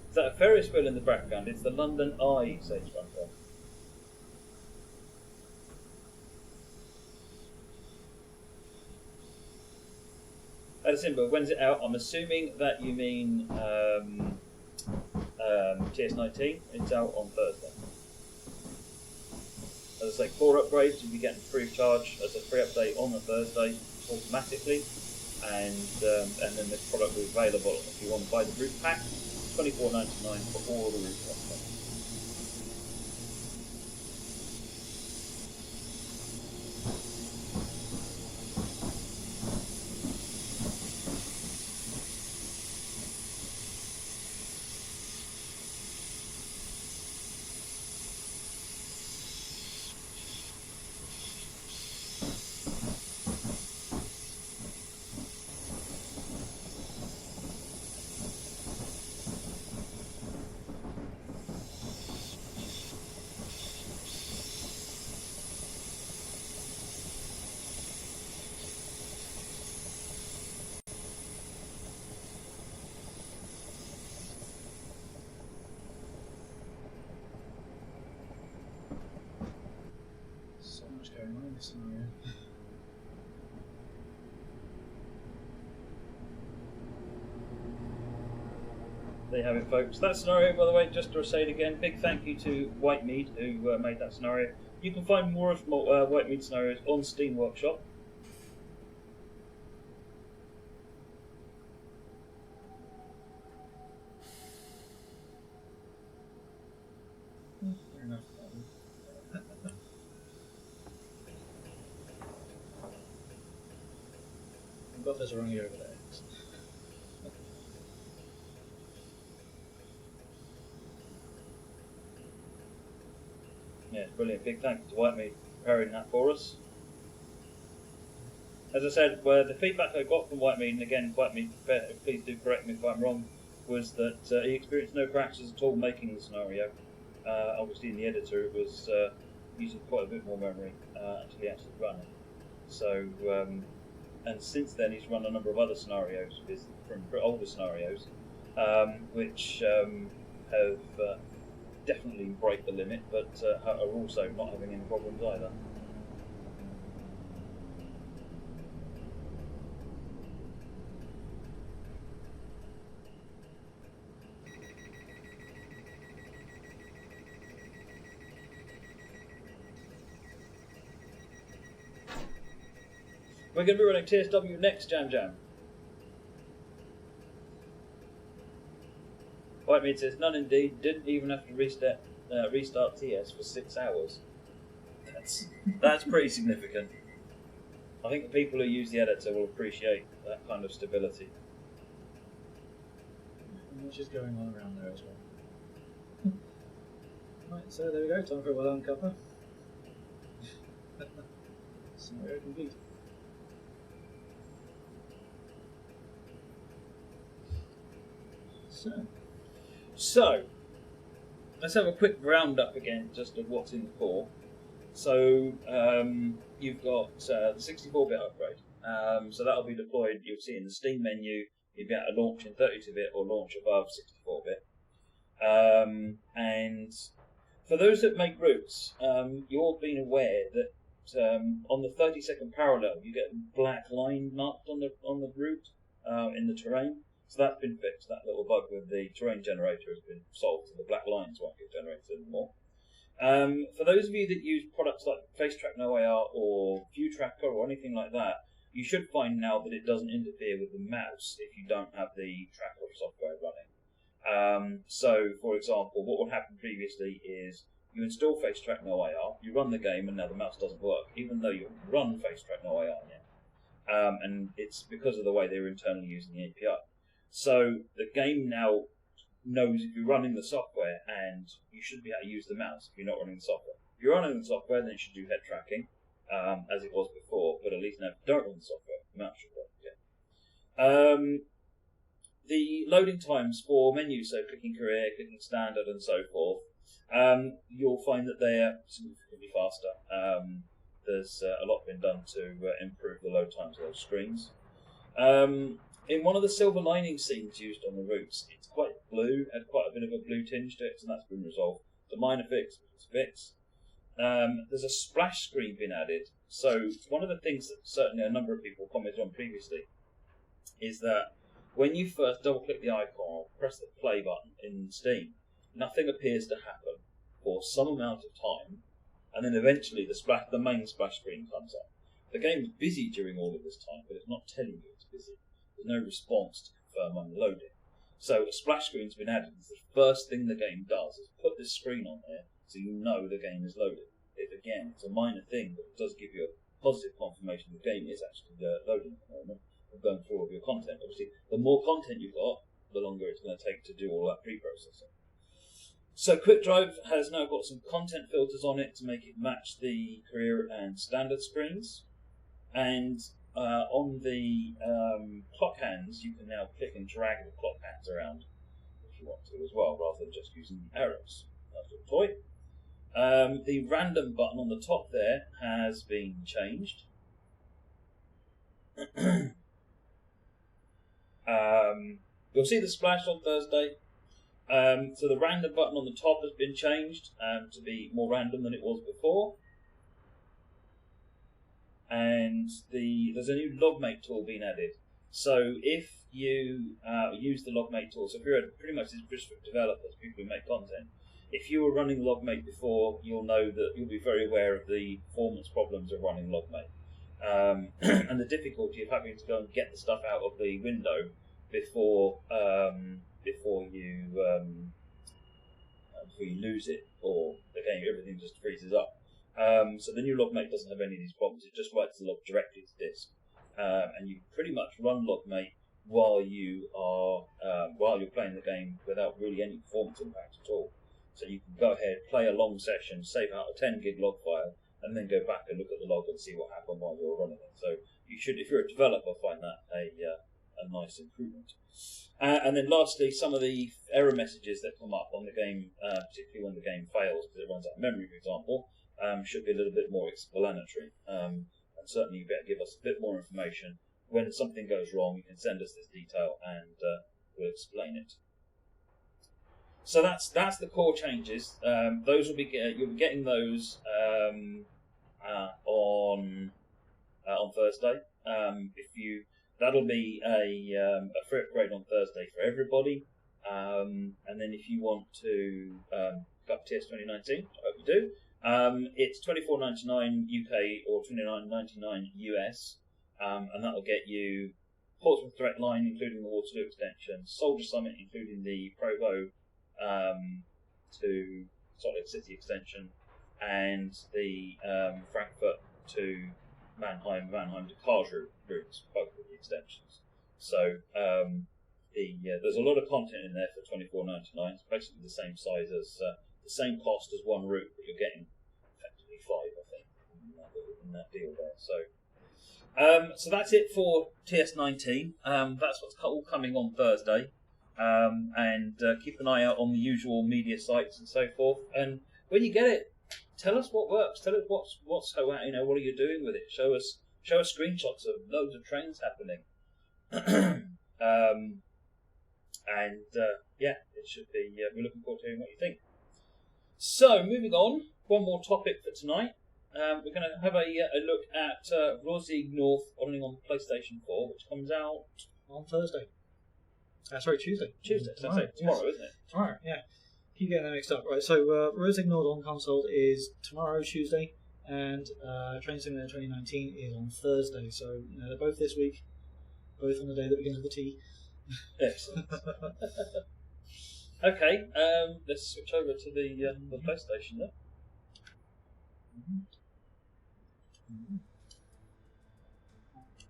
Is that a Ferris wheel in the background? It's the London Eye, says Bunter. Edison, but when's it out? I'm assuming that you mean TS19. It's out on Thursday. As I say, core upgrades you'll be getting free of charge as a free update on the Thursday automatically, and then the product will be available if you want to buy the root pack. $24.99 for all the root content. So much going on in this scenario. There you have it, folks. That scenario, by the way, just to say it again, big thank you to Whitemead who made that scenario. You can find more of Whitemead scenarios on Steam Workshop. Fair enough. Buffers are only over there. Yeah, Brilliant. Big thank you to Whitemead for preparing that for us. as I said, the feedback I got from Whitemead, and again, Whitemead, please do correct me if I'm wrong, was that he experienced no crashes at all making the scenario. Obviously, in the editor, it was using quite a bit more memory until he actually ran it. So, and since then, he's run a number of other scenarios from older scenarios, which have definitely break the limit, but are also not having any problems either. We're going to be running TSW next, Jam Jam. Whitemead says, none indeed, didn't even have to restart TS for 6 hours. That's pretty significant. I think the people who use the editor will appreciate that kind of stability. Much is going on around there as well. Right, so there we go, time for a well-done cuppa. Scenario complete. So, let's have a quick roundup again, just of what's in the core. So, you've got the 64-bit upgrade. So that'll be deployed, you'll see in the Steam menu, you'll be able to launch in 32-bit or launch above 64-bit. And for those that make routes, you'll be aware that on the 30-second parallel, you get a black line marked on the route in the terrain. So that's been fixed. That little bug with the terrain generator has been solved, so the black lines won't get generated anymore. For those of you that use products like FaceTrack No AR or View Tracker or anything like that, you should find now that it doesn't interfere with the mouse if you don't have the tracker software running. So, for example, what would happen previously is you install FaceTrack No AR, you run the game, and now the mouse doesn't work, even though you run FaceTrack No AR yet. And it's because of the way they're internally using the API. So the game now knows if you're running the software, and you should be able to use the mouse if you're not running the software. If you're running the software, then it should do head tracking, as it was before, but at least now if you don't run the software, the mouse should work again. The loading times for menus, so clicking career, clicking standard, and so forth, you'll find that they're significantly faster. There's a lot been done to improve the load times of those screens. In one of the silver lining scenes used on the routes, it's quite blue, had quite a bit of a blue tinge to it, and that's been resolved. It's a minor fix, but it's fixed. There's a splash screen been added. So one of the things that certainly a number of people commented on previously is that when you first double-click the icon or press the play button in Steam, nothing appears to happen for some amount of time, and then eventually the main splash screen comes up. The game's busy during all of this time, but it's not telling you it's busy. There's no response to confirm unloading. So a splash screen's been added. It's the first thing the game does is put this screen on there so you know the game is loaded. It's a minor thing, but it does give you a positive confirmation the game is actually loading at the moment and going through all of your content. Obviously, the more content you've got, the longer it's going to take to do all that pre-processing. So QuickDrive has now got some content filters on it to make it match the career and standard screens. And on the clock hands, you can now click and drag the clock hands around if you want to as well, rather than just using the arrows. That's a toy. The random button on the top there has been changed. You'll see the splash on Thursday. So the random button on the top has been changed to be more random than it was before. And there's a new logmate tool being added. So if you use the logmate tool, so if you're pretty much just for developers, people who make content, if you were running logmate before, you'll know that you'll be very aware of the performance problems of running logmate. And the difficulty of having to go and get the stuff out of the window before you lose it, or again everything just freezes up. So the new logmate doesn't have any of these problems. It just writes the log directly to disk, and you pretty much run logmate while you're playing the game without really any performance impact at all. So you can go ahead, play a long session, save out a 10 gig log file, and then go back and look at the log and see what happened while you were running it. So you should, if you're a developer, find that a nice improvement. And then lastly, some of the error messages that come up on the game, particularly when the game fails because it runs out of memory, for example, should be a little bit more explanatory. And certainly you better give us a bit more information. When something goes wrong, you can send us this detail and we'll explain it. So that's the core changes. Those will be you'll be getting those on Thursday. That'll be a free upgrade on Thursday for everybody. And then if you want to go up TS 2019, I hope you do. It's $24.99 UK or $29.99 US, and that'll get you Portsmouth Direct Line, including the Waterloo extension, Soldier Summit, including the Provo to Salt Lake City extension, and the Frankfurt to Mannheim to Karlsruhe routes, both of the extensions. So there's a lot of content in there for $24.99. It's basically the same size as the same cost as one route, but you're getting effectively 5, I think, in that deal there. So that's it for TS19. That's what's all coming on Thursday. And keep an eye out on the usual media sites and so forth. And when you get it, tell us what works. Tell us what's what are you doing with it? Show us screenshots of loads of trains happening. It should be. We're looking forward to hearing what you think. So moving on, one more topic for tonight. We're going to have a look at Ruhr-Sieg Nord on PlayStation 4, which comes out on Thursday. Tuesday. Tomorrow, isn't it? Tomorrow, yeah. Keep getting that mixed up. Right, so Ruhr-Sieg Nord on console is tomorrow, Tuesday, and Train Simulator 2019 is on Thursday. So they're both this week, both on the day that begins with a T. Excellent. Okay, let's switch over to the PlayStation then.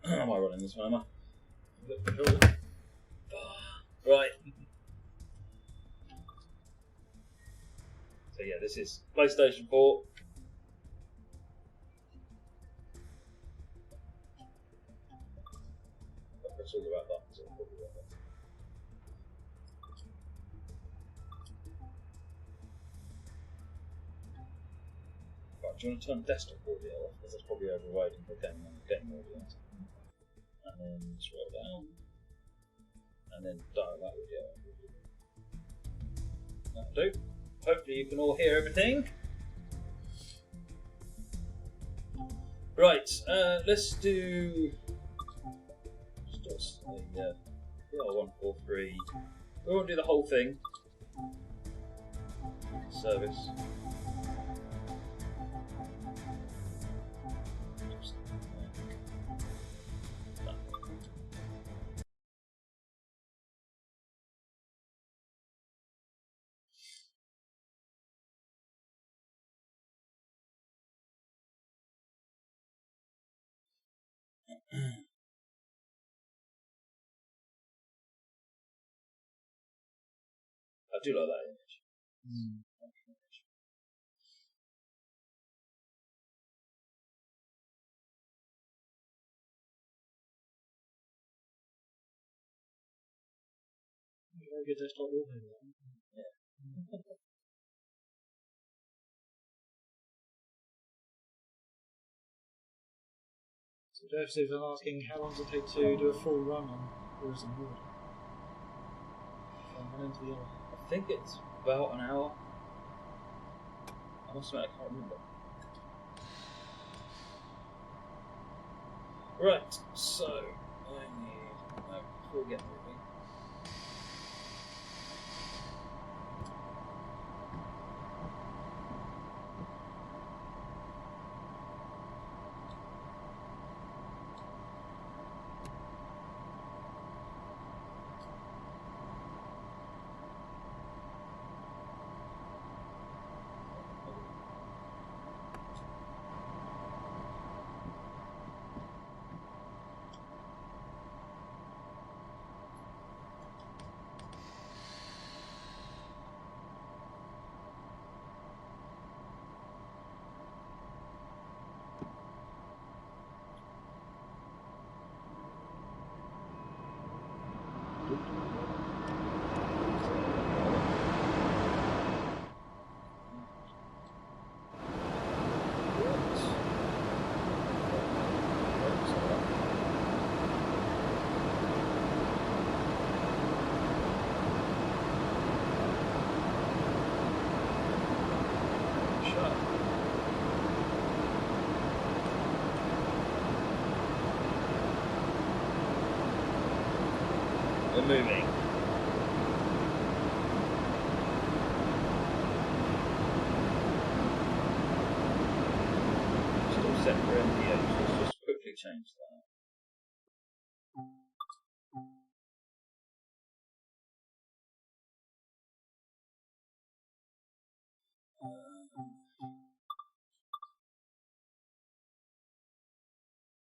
Am I running this one, am I? Right. So yeah, this is PlayStation 4. That's all about that. Right, do you want to turn desktop audio off? Because that's probably overriding for game audio. And then scroll down. And then dial that audio. That'll do. Hopefully you can all hear everything. Right, let's do the PR143. We won't do the whole thing. Service. I do like that image. Very good desktop wallpaper. Yeah. So Devstream is asking how long does it take to do a full run on Ruhr-Sieg Nord? From one end to the other. I think it's about an hour. I must admit, I can't remember. Right, so I need before we get moving. We're moving. Still set for MPH. Let's just quickly change that.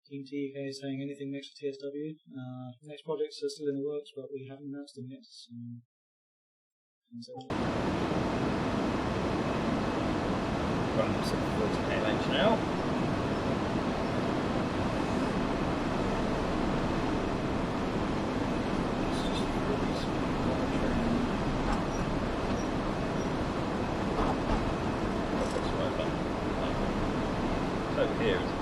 Team TK is saying anything next for TSW. Next projects are still in the works, but we haven't announced them yet. Right, I'm set for 40 km now. Let's just release monitoring. That's right button. It's over here, isn't it?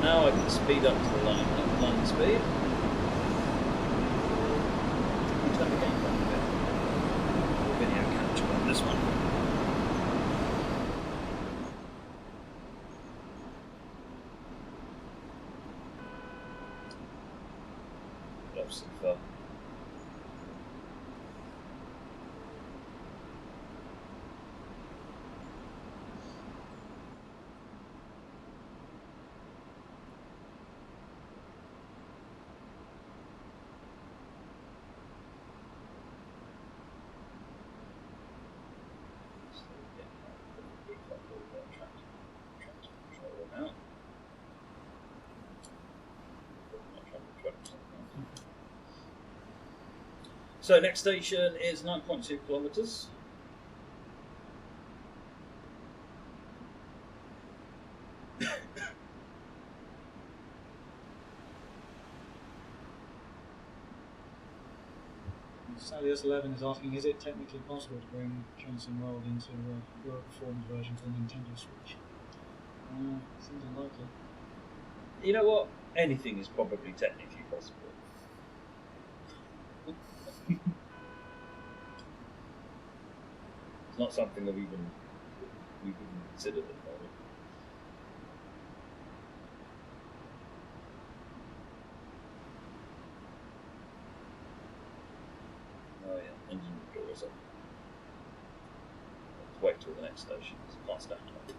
Now I can speed up to the line speed. Turn the game down a bit. Video capture on this one. Love some fun. So next station is 9.2 kilometres. Sally S11 is asking, is it technically possible to bring Johnson World into a lower performance version for the Nintendo Switch? Seems unlikely. You know what? Anything is probably technically possible. It's not something that we've even considered at the moment. Oh yeah, engine door is up. Let's wait till the next station, because I can't stand it.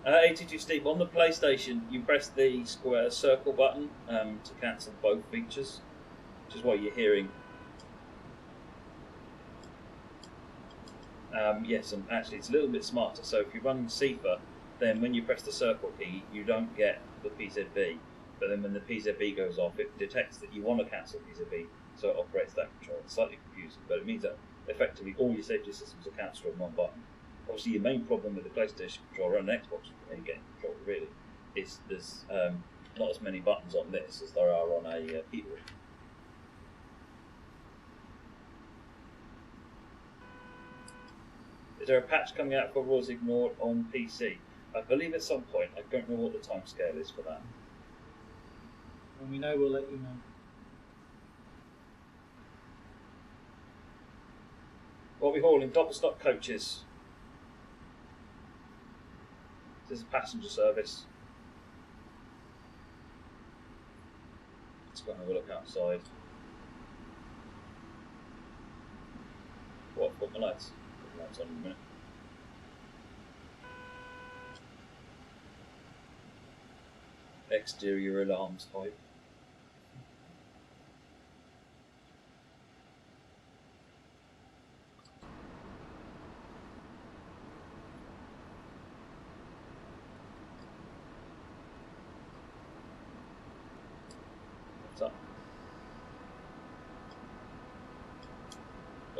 ATG Steve, on the PlayStation, you press the square circle button to cancel both features, which is what you're hearing. Yes, and actually it's a little bit smarter. So if you run CIFA, then when you press the circle key, you don't get the PZB. But then when the PZB goes off, it detects that you want to cancel PZB, so it operates that control. It's slightly confusing, but it means that effectively all your safety systems are cancelled on one button. Obviously, your main problem with the PlayStation controller and the Xbox game controller really is there's not as many buttons on this as there are on a keyboard. Is there a patch coming out for Ruhr-Sieg Nord on PC? I believe at some point. I don't know what the timescale is for that. When we know, we'll let you know. What are we hauling? Doppelstock coaches. This is a passenger service. Let's go and have a look outside. What? Put my lights. Put my lights on in a minute. Exterior alarms type.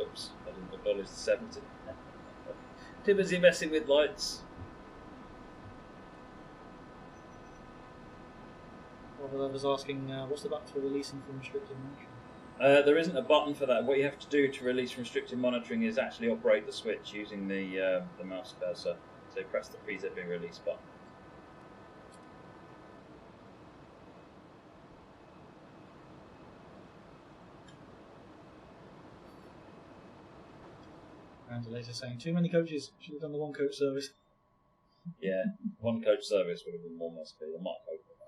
Oops, I didn't acknowledge the 70. Too busy messing with lights. Well, I was asking, what's the button for releasing from restricted monitoring? There isn't a button for that. What you have to do to release from restricted monitoring is actually operate the switch using the mouse cursor. So press the pre-zipping release button. And later saying, too many coaches, should have done the one coach service. Yeah, one coach service would have been more must be. They might hope for that.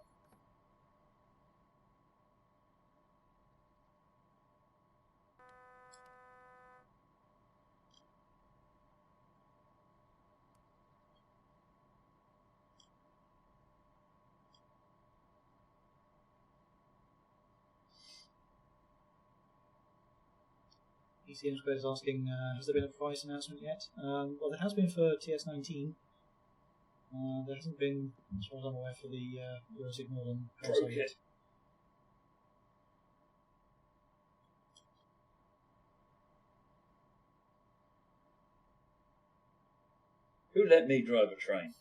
ECM Squared is asking, has there been a price announcement yet? Well, there has been for TS19. There hasn't been, as far as I'm aware, for the Ruhr-Sieg Nord on console yet. Who let me drive a train?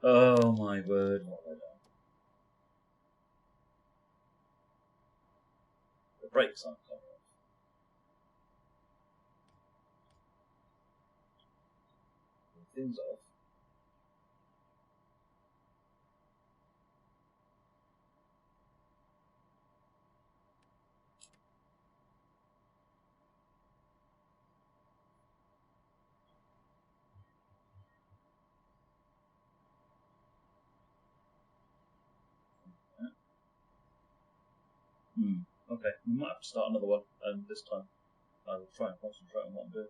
Oh my word, what have I done? The brakes aren't coming off. The thing's off. Okay, we might have to start another one, and this time I will try and concentrate on what I'm doing.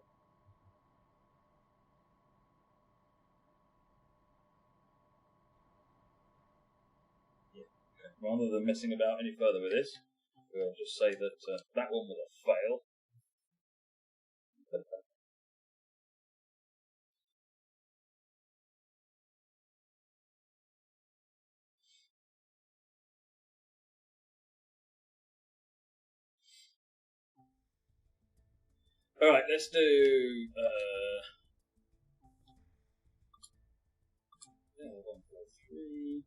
Yeah, okay. Rather than messing about any further with this, we'll just say that that one was a fail. Alright, let's do 143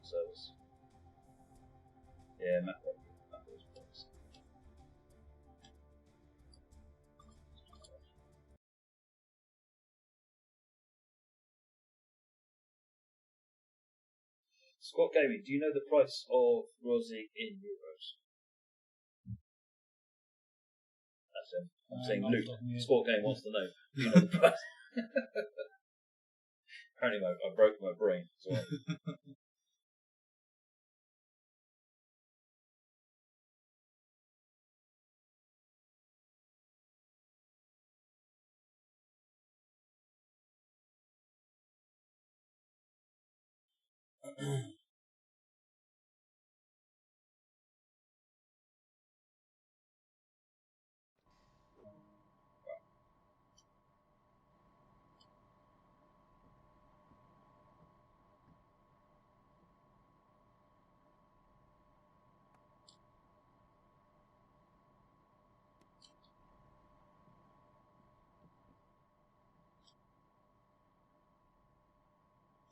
service. Yeah, macro. Squat Gaming, do you know the price of Ruhr-Sieg in euros? That's him. I'm saying Luke. Sport Game wants to know. Do you know the price? Apparently I broke my brain as well.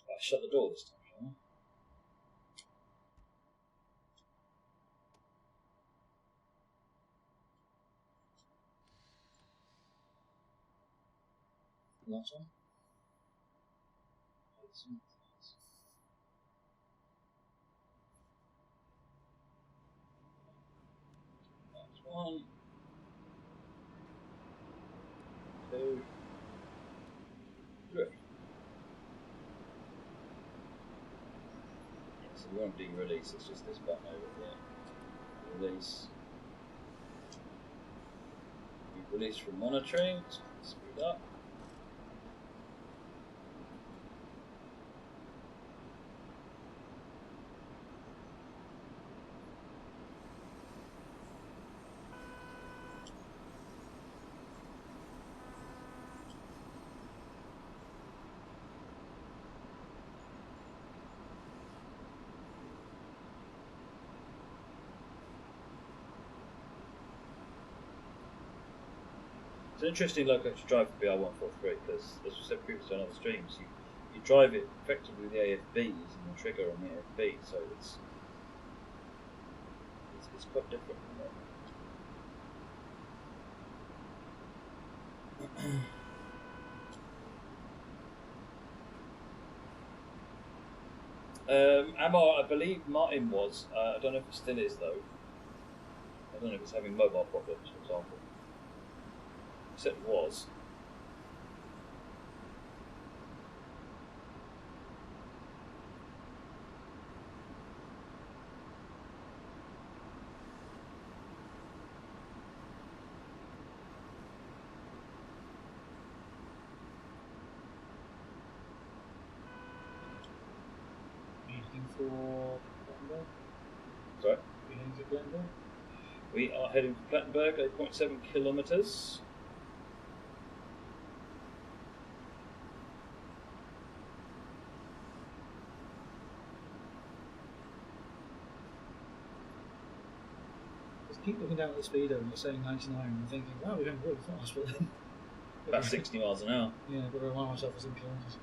I shut the door this time, shall I? Last one. That's 1, 2, 3. So we won't do release, it's just this button over here. Release. We release from monitoring, speed up. It's an interesting loco to drive for BR143 because, as we said previously on other streams, you drive it effectively with the AFB using the trigger on the AFB, so it's quite different from that. Amar, I believe Martin was. I don't know if it still is though. I don't know if it's having mobile problems, for example. He said it was. Anything for Plattenberg? Sorry? Anything for Plattenberg? We are heading to Plattenberg, 8.7 kilometres. Just keep looking down at the speedo and it's saying 99 and thinking, wow, we're going really fast, but then... About 60 miles an hour. Yeah, I've got to remind myself it's in kilometres.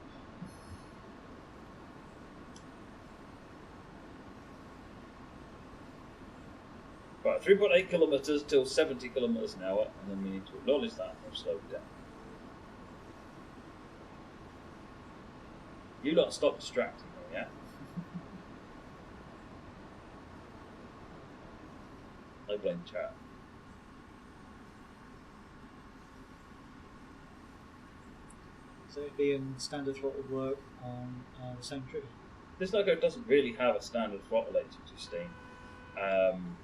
Right, 3.8 kilometres till 70 kilometres an hour, and then we need to acknowledge that and slow it down. You lot stop distracting me, yeah? I blame chat. So it'd be in standard throttle work on the same trigger. This logo doesn't really have a standard throttle 816.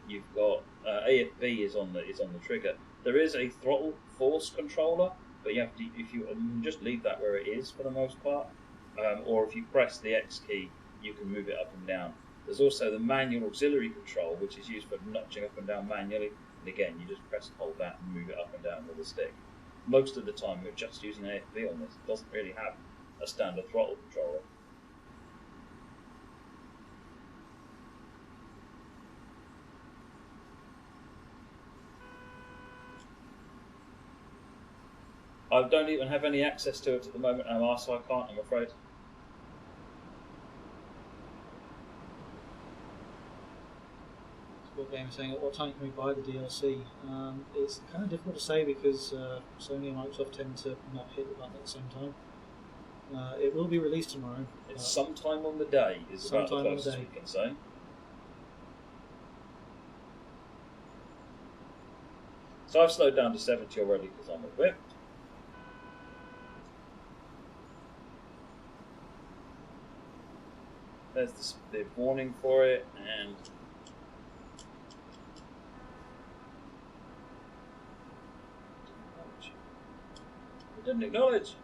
You've got AFB is on the trigger. There is a throttle force controller, but you have to if you just leave that where it is for the most part, or if you press the X key, you can move it up and down. There's also the manual auxiliary control, which is used for notching up and down manually. And again, you just press and hold that and move it up and down with a stick. Most of the time, we're just using AFB on this. It doesn't really have a standard throttle controller. I don't even have any access to it at the moment, Amar, so I can't, I'm afraid. What game is saying, at what time can we buy the DLC? It's kind of difficult to say because Sony and Microsoft tend to not hit the button at the same time. It will be released tomorrow. It's sometime on the day, is about the closest we can say. So I've slowed down to 70 already because I'm equipped. There's the warning for it, and it didn't acknowledge.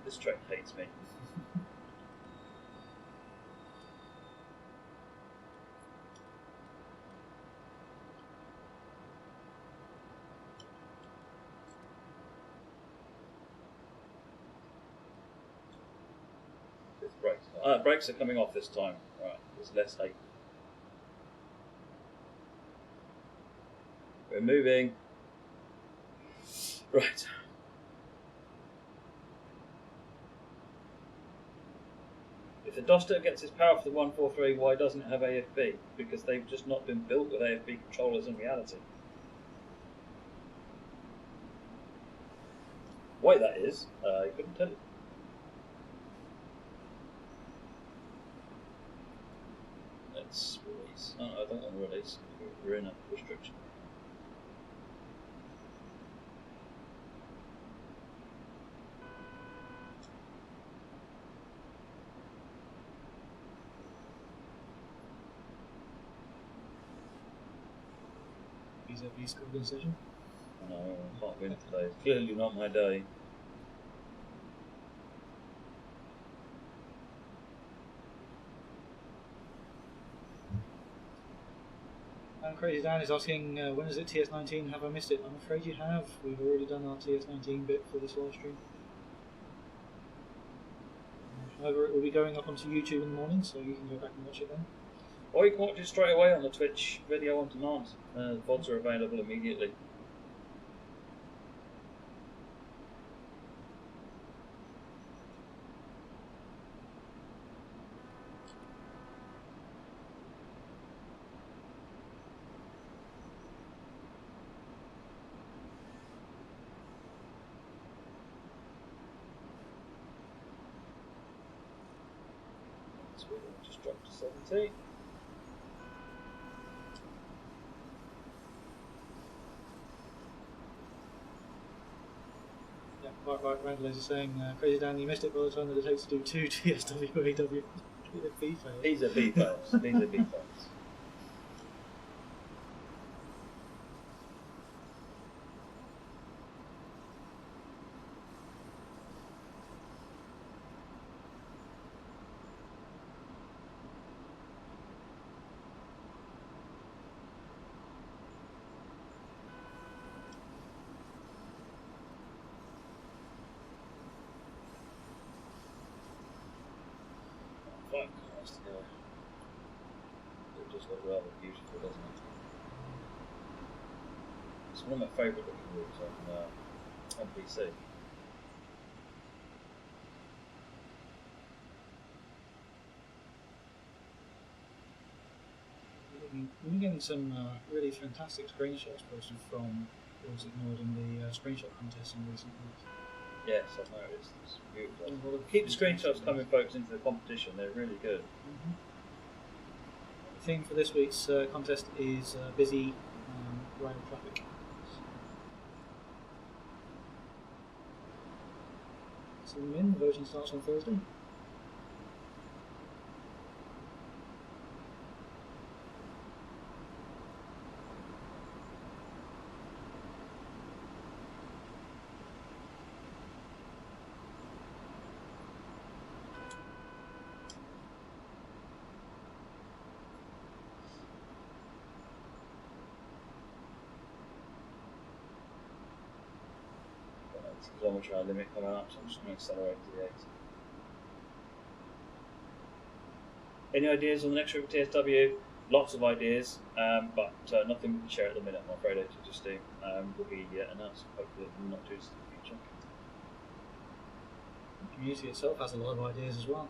This track hates me. Brakes are coming off this time. Right, there's less hate. We're moving. Right. If the Duster gets its power for the 143, why doesn't it have AFB? Because they've just not been built with AFB controllers in reality. Why that is, I couldn't tell you. Let's release. Oh, I don't want to release. We're in a restriction. ESRB school decision. No, I can't win today. It's clearly not my day. Crazy Dan is asking, when is it TS19? Have I missed it? I'm afraid you have. We've already done our TS19 bit for this live stream. However, it will be going up onto YouTube in the morning, so you can go back and watch it then. Or you can watch it straight away on the Twitch video on demand. The VODs are available immediately. Just dropped to 70. Yeah, right. Randall is saying, Crazy Dan, you missed it by the time that it takes to do 2 TSW AW. These are B files. These are B files. Quite nice together. It does look rather beautiful, doesn't it? It's one of my favourite looking rooms on PC. We've been getting some really fantastic screenshots posted from Ruhr-Sieg Nord in the screenshot contest in recent weeks. Yes, I've noticed. It's beautiful. Keep the screenshots coming, folks, into the competition. They're really good. The theme for this week's contest is busy rail traffic. So the voting starts on Thursday. Kilometre hour limit coming up, so I'm just going to accelerate to the 80. Any ideas on the next trip for TSW? Lots of ideas, but nothing we can share at the minute, I'm afraid. It's just will be announced hopefully in the not too distant future. The community itself has a lot of ideas as well.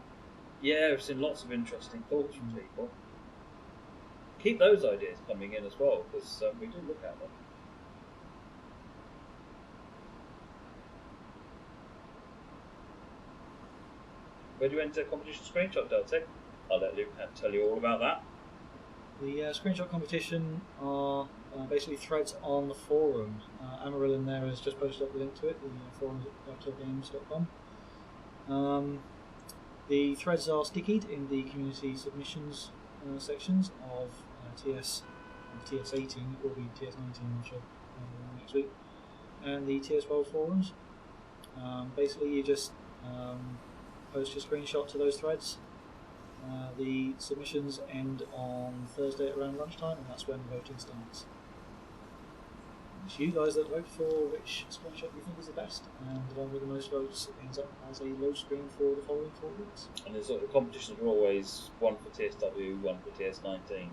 Yeah, we've seen lots of interesting thoughts from people. Keep those ideas coming in as well, because we do look at them. Where do you enter competition screenshot, Delta? I'll let Luke tell you all about that. The screenshot competition are basically threads on the forum. Amaryl in there has just posted up the link to it, the forums at DevTalkGames.com. The threads are stickied in the community submissions sections of TS18, it will be TS19 I'm sure, next week, and the TS12 forums. Basically you just post your screenshot to those threads. The submissions end on Thursday at around lunchtime, and that's when the voting starts. It's you guys that vote for which screenshot you think is the best, and the one with the most votes ends up as a load screen for the following 4 weeks. And the sort of competitions are always one for TSW, one for TS19.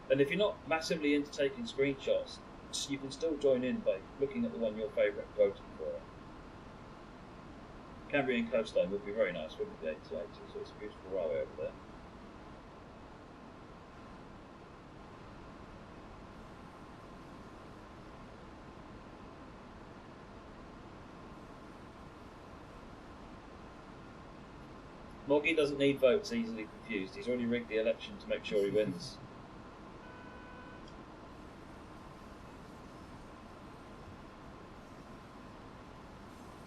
And if you're not massively into taking screenshots, you can still join in by looking at the one your favourite and voting for it. Cambrian coastline would be very nice, wouldn't it, the 8080? So it's a beautiful railway over there. Moggy doesn't need votes easily confused. He's already rigged the election to make sure he wins.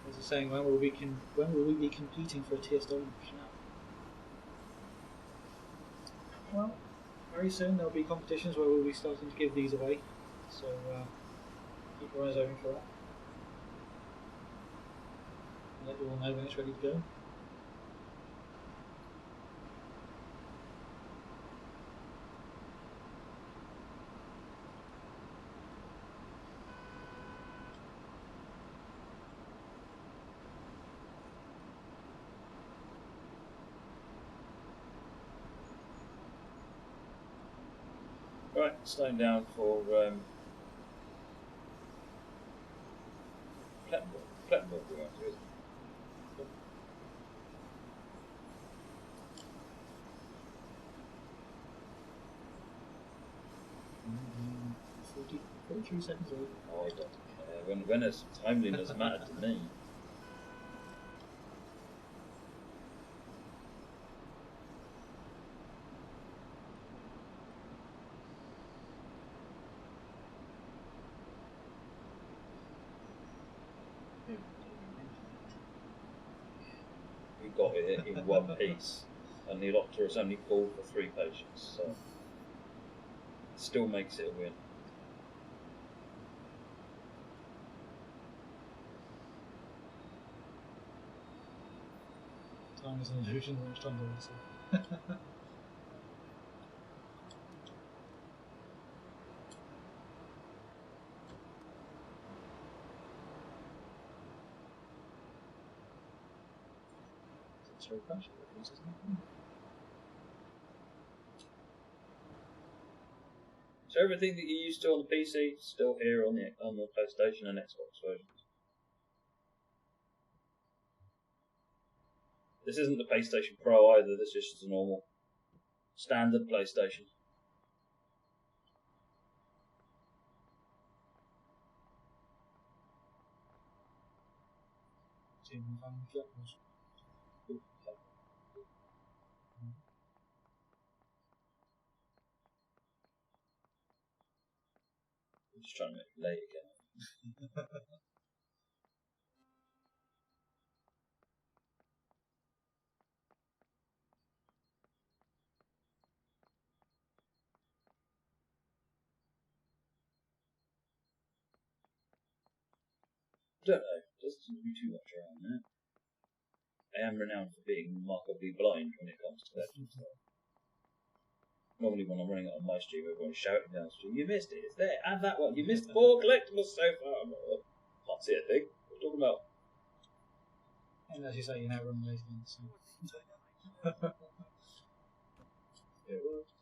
As I was saying, when will we be competing for a TSW now? Well, very soon there'll be competitions where we'll be starting to give these away. So keep your eyes open for that. I'll let you all know when it's ready to go. Right, slowing down for Plettenborg we're going to, isn't it? 43 seconds away. Oh, I don't care. When has timeliness mattered to me? We got it in one piece, and the Elopter has only pulled for 3 patients, so it still makes it a win. Time is an illusion, which time do I see? Sorry, crash it, isn't it? So everything that you're used to on the PC is still here on the PlayStation and Xbox versions. This isn't the PlayStation Pro either. This is just a normal standard PlayStation. I'm just trying to make it late again. I don't know. Doesn't seem to be too much around there. I am renowned for being remarkably blind when it comes to collections. Normally when I'm running it on my stream, everyone's shouting down the stream, "You missed it, it's there, and that one, you missed 4 collectibles so far." I'm like, well, can't see a thing. What are you talking about? And as you say, you now run those things. So. It works.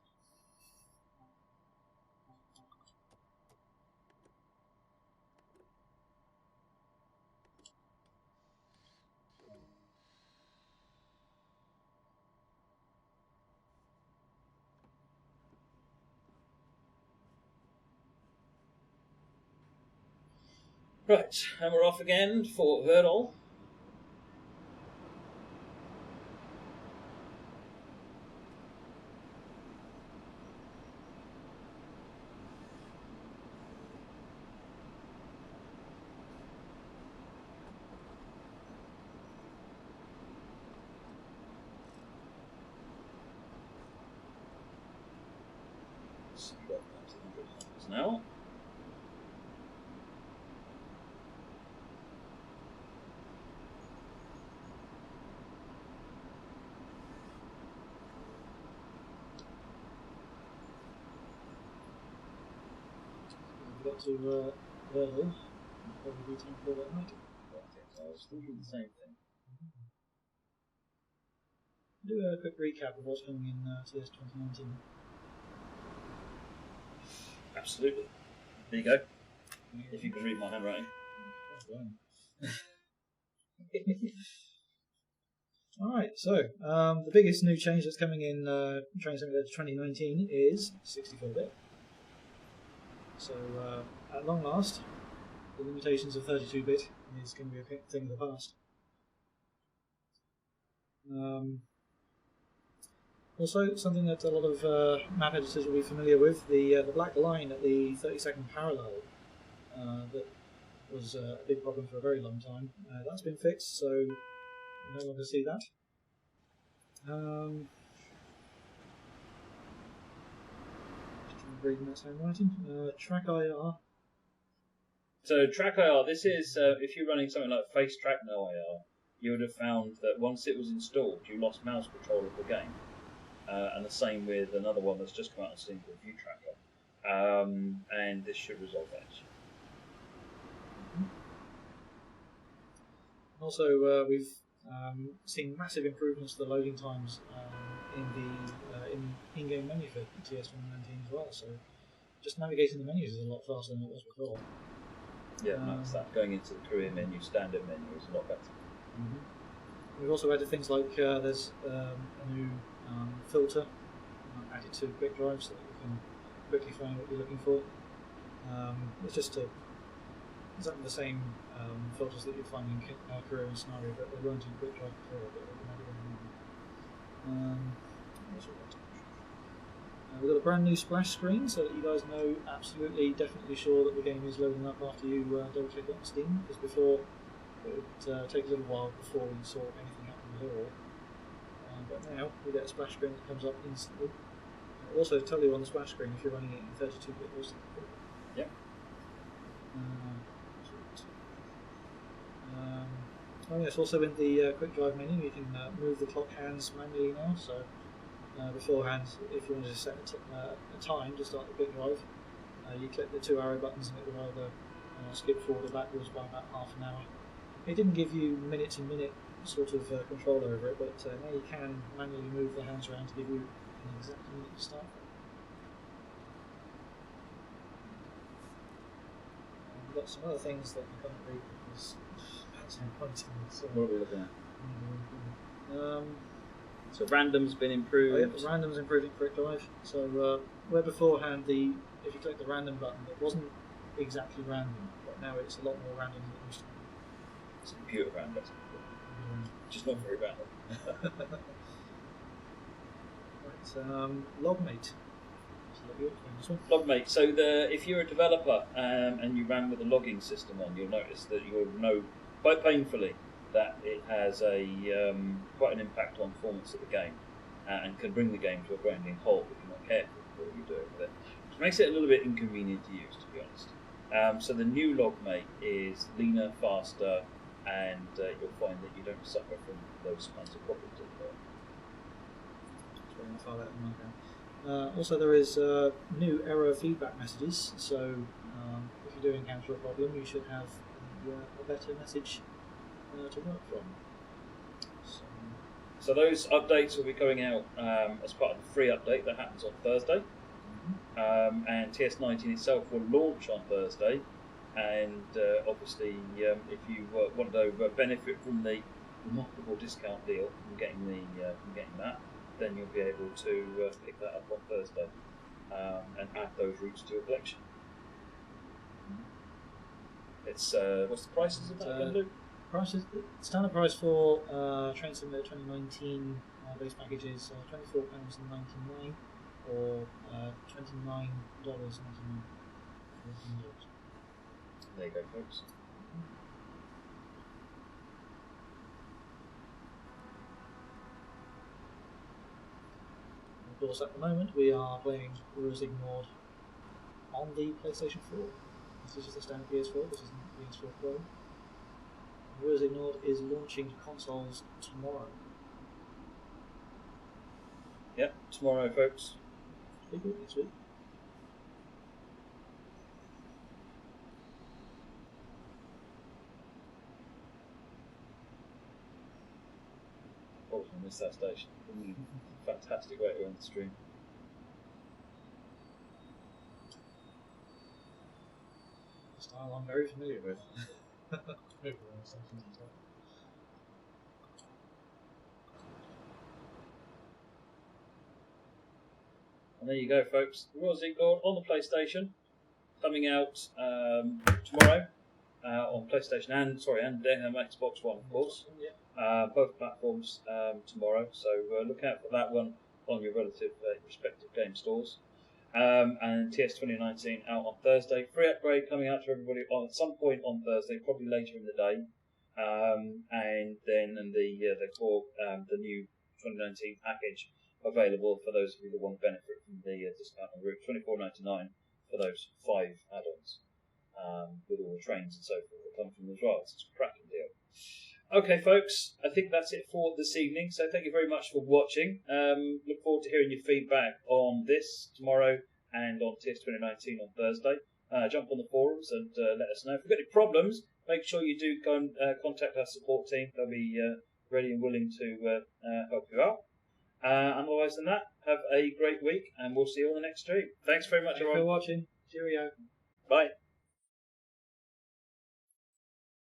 Right, and we're off again for Verdal. So we've got up to 100 numbers now. We've got to Verdal. Probably be time for that night. I was thinking the same thing. Do a quick recap of what's coming in TS 2019. Absolutely. There you go. If you can read my handwriting. Alright, so the biggest new change that's coming in Train Simulator 2019 is 64-bit. So at long last, the limitations of 32-bit is going to be a thing of the past. Also, something that a lot of map editors will be familiar with, the black line at the 32nd parallel that was a big problem for a very long time. That's been fixed, so you no longer see that. Just trying to read that handwriting. Track IR. So track IR, this is, if you're running something like Face Track No IR, you would have found that once it was installed, you lost mouse control of the game. And the same with another one that's just come out on Steam called View Tracker. And this should resolve that issue. Also, we've seen massive improvements to the loading times in the in-game menu for TS 2019 as well. So just navigating the menus is a lot faster than it was before. Yeah, that's that. Going into the career menu, standard menu is a lot better. Mm-hmm. We've also added things like there's a new filter added to quick drive so that you can quickly find what you're looking for. It's just exactly the same filters that you'd find in career and scenario, but they weren't in quick drive before. But we've got a brand new splash screen so that you guys know absolutely, definitely sure that the game is loading up after you double click on Steam, because before it would take a little while before we saw anything happen at all. But now we get a splash screen that comes up instantly. It'll also tell you on the splash screen if you're running it in 32-bit or something. Yep. Oh yes, also in the quick drive menu you can move the clock hands manually now, so beforehand if you wanted to set a time to start the quick drive, you click the two arrow buttons and it will either skip forward or backwards by about half an hour. It didn't give you minute to minute sort of control over it, but now you can manually move the hands around to give you an exact minute to start. We've got some other things that I can't read because so what are we looking at? So random's been improved. Oh, yeah, random's improving quick drive. So where beforehand if you click the random button, it wasn't exactly random, but now it's a lot more random than it used to be. It's computer random, just not very random. Right, Logmate. Logmate. So if you're a developer and you ran with a logging system on, you'll notice that you'll know quite painfully that it has quite an impact on performance of the game and can bring the game to a grinding halt if you're not careful with what you're doing with it, which makes it a little bit inconvenient to use, to be honest. So the new Logmate is leaner, faster, and you'll find that you don't suffer from those kinds of problems anymore. Also, there is new error feedback messages, so if you do encounter a problem, you should have a better message to work from. So those updates will be going out as part of the free update that happens on Thursday. And TS19 itself will launch on Thursday, and obviously if you want to benefit from the remarkable discount deal from getting that, then you'll be able to pick that up on Thursday and add those routes to your collection. It's what's the prices of that? Standard price for Train Simulator 2019 base package is £24.99 or $29.99. There you go, folks. Of course, at the moment we are playing Ruhr-Sieg Nord on the PlayStation 4. This is the standard PS4, this is the PS4 Pro. Ruhr-Sieg Nord is launching consoles tomorrow. Yep, tomorrow, folks. Next week. Oh, I missed that station. Fantastic way to end the stream. A style I'm very familiar with. And there you go, folks. Ruhr-Sieg Nord on the PlayStation, coming out tomorrow on PlayStation and Xbox One, of course. Both platforms tomorrow. So look out for that one on your relative respective game stores. And TS 2019 out on Thursday. Free upgrade coming out to everybody at some point on Thursday, probably later in the day. And then the core, the new 2019 package available for those of you that want to benefit from the discount on route. $24.99 for those 5 add-ons, with all the trains and so forth that come from them as well. It's a cracking deal. Okay, folks, I think that's it for this evening. So thank you very much for watching. Look forward to hearing your feedback on this tomorrow and on TS 2019 on Thursday. Jump on the forums and let us know. If you've got any problems, make sure you do go and contact our support team. They'll be ready and willing to help you out. Otherwise than that, have a great week, and we'll see you on the next stream. Thanks very much, Thanks for watching. Cheerio. Bye.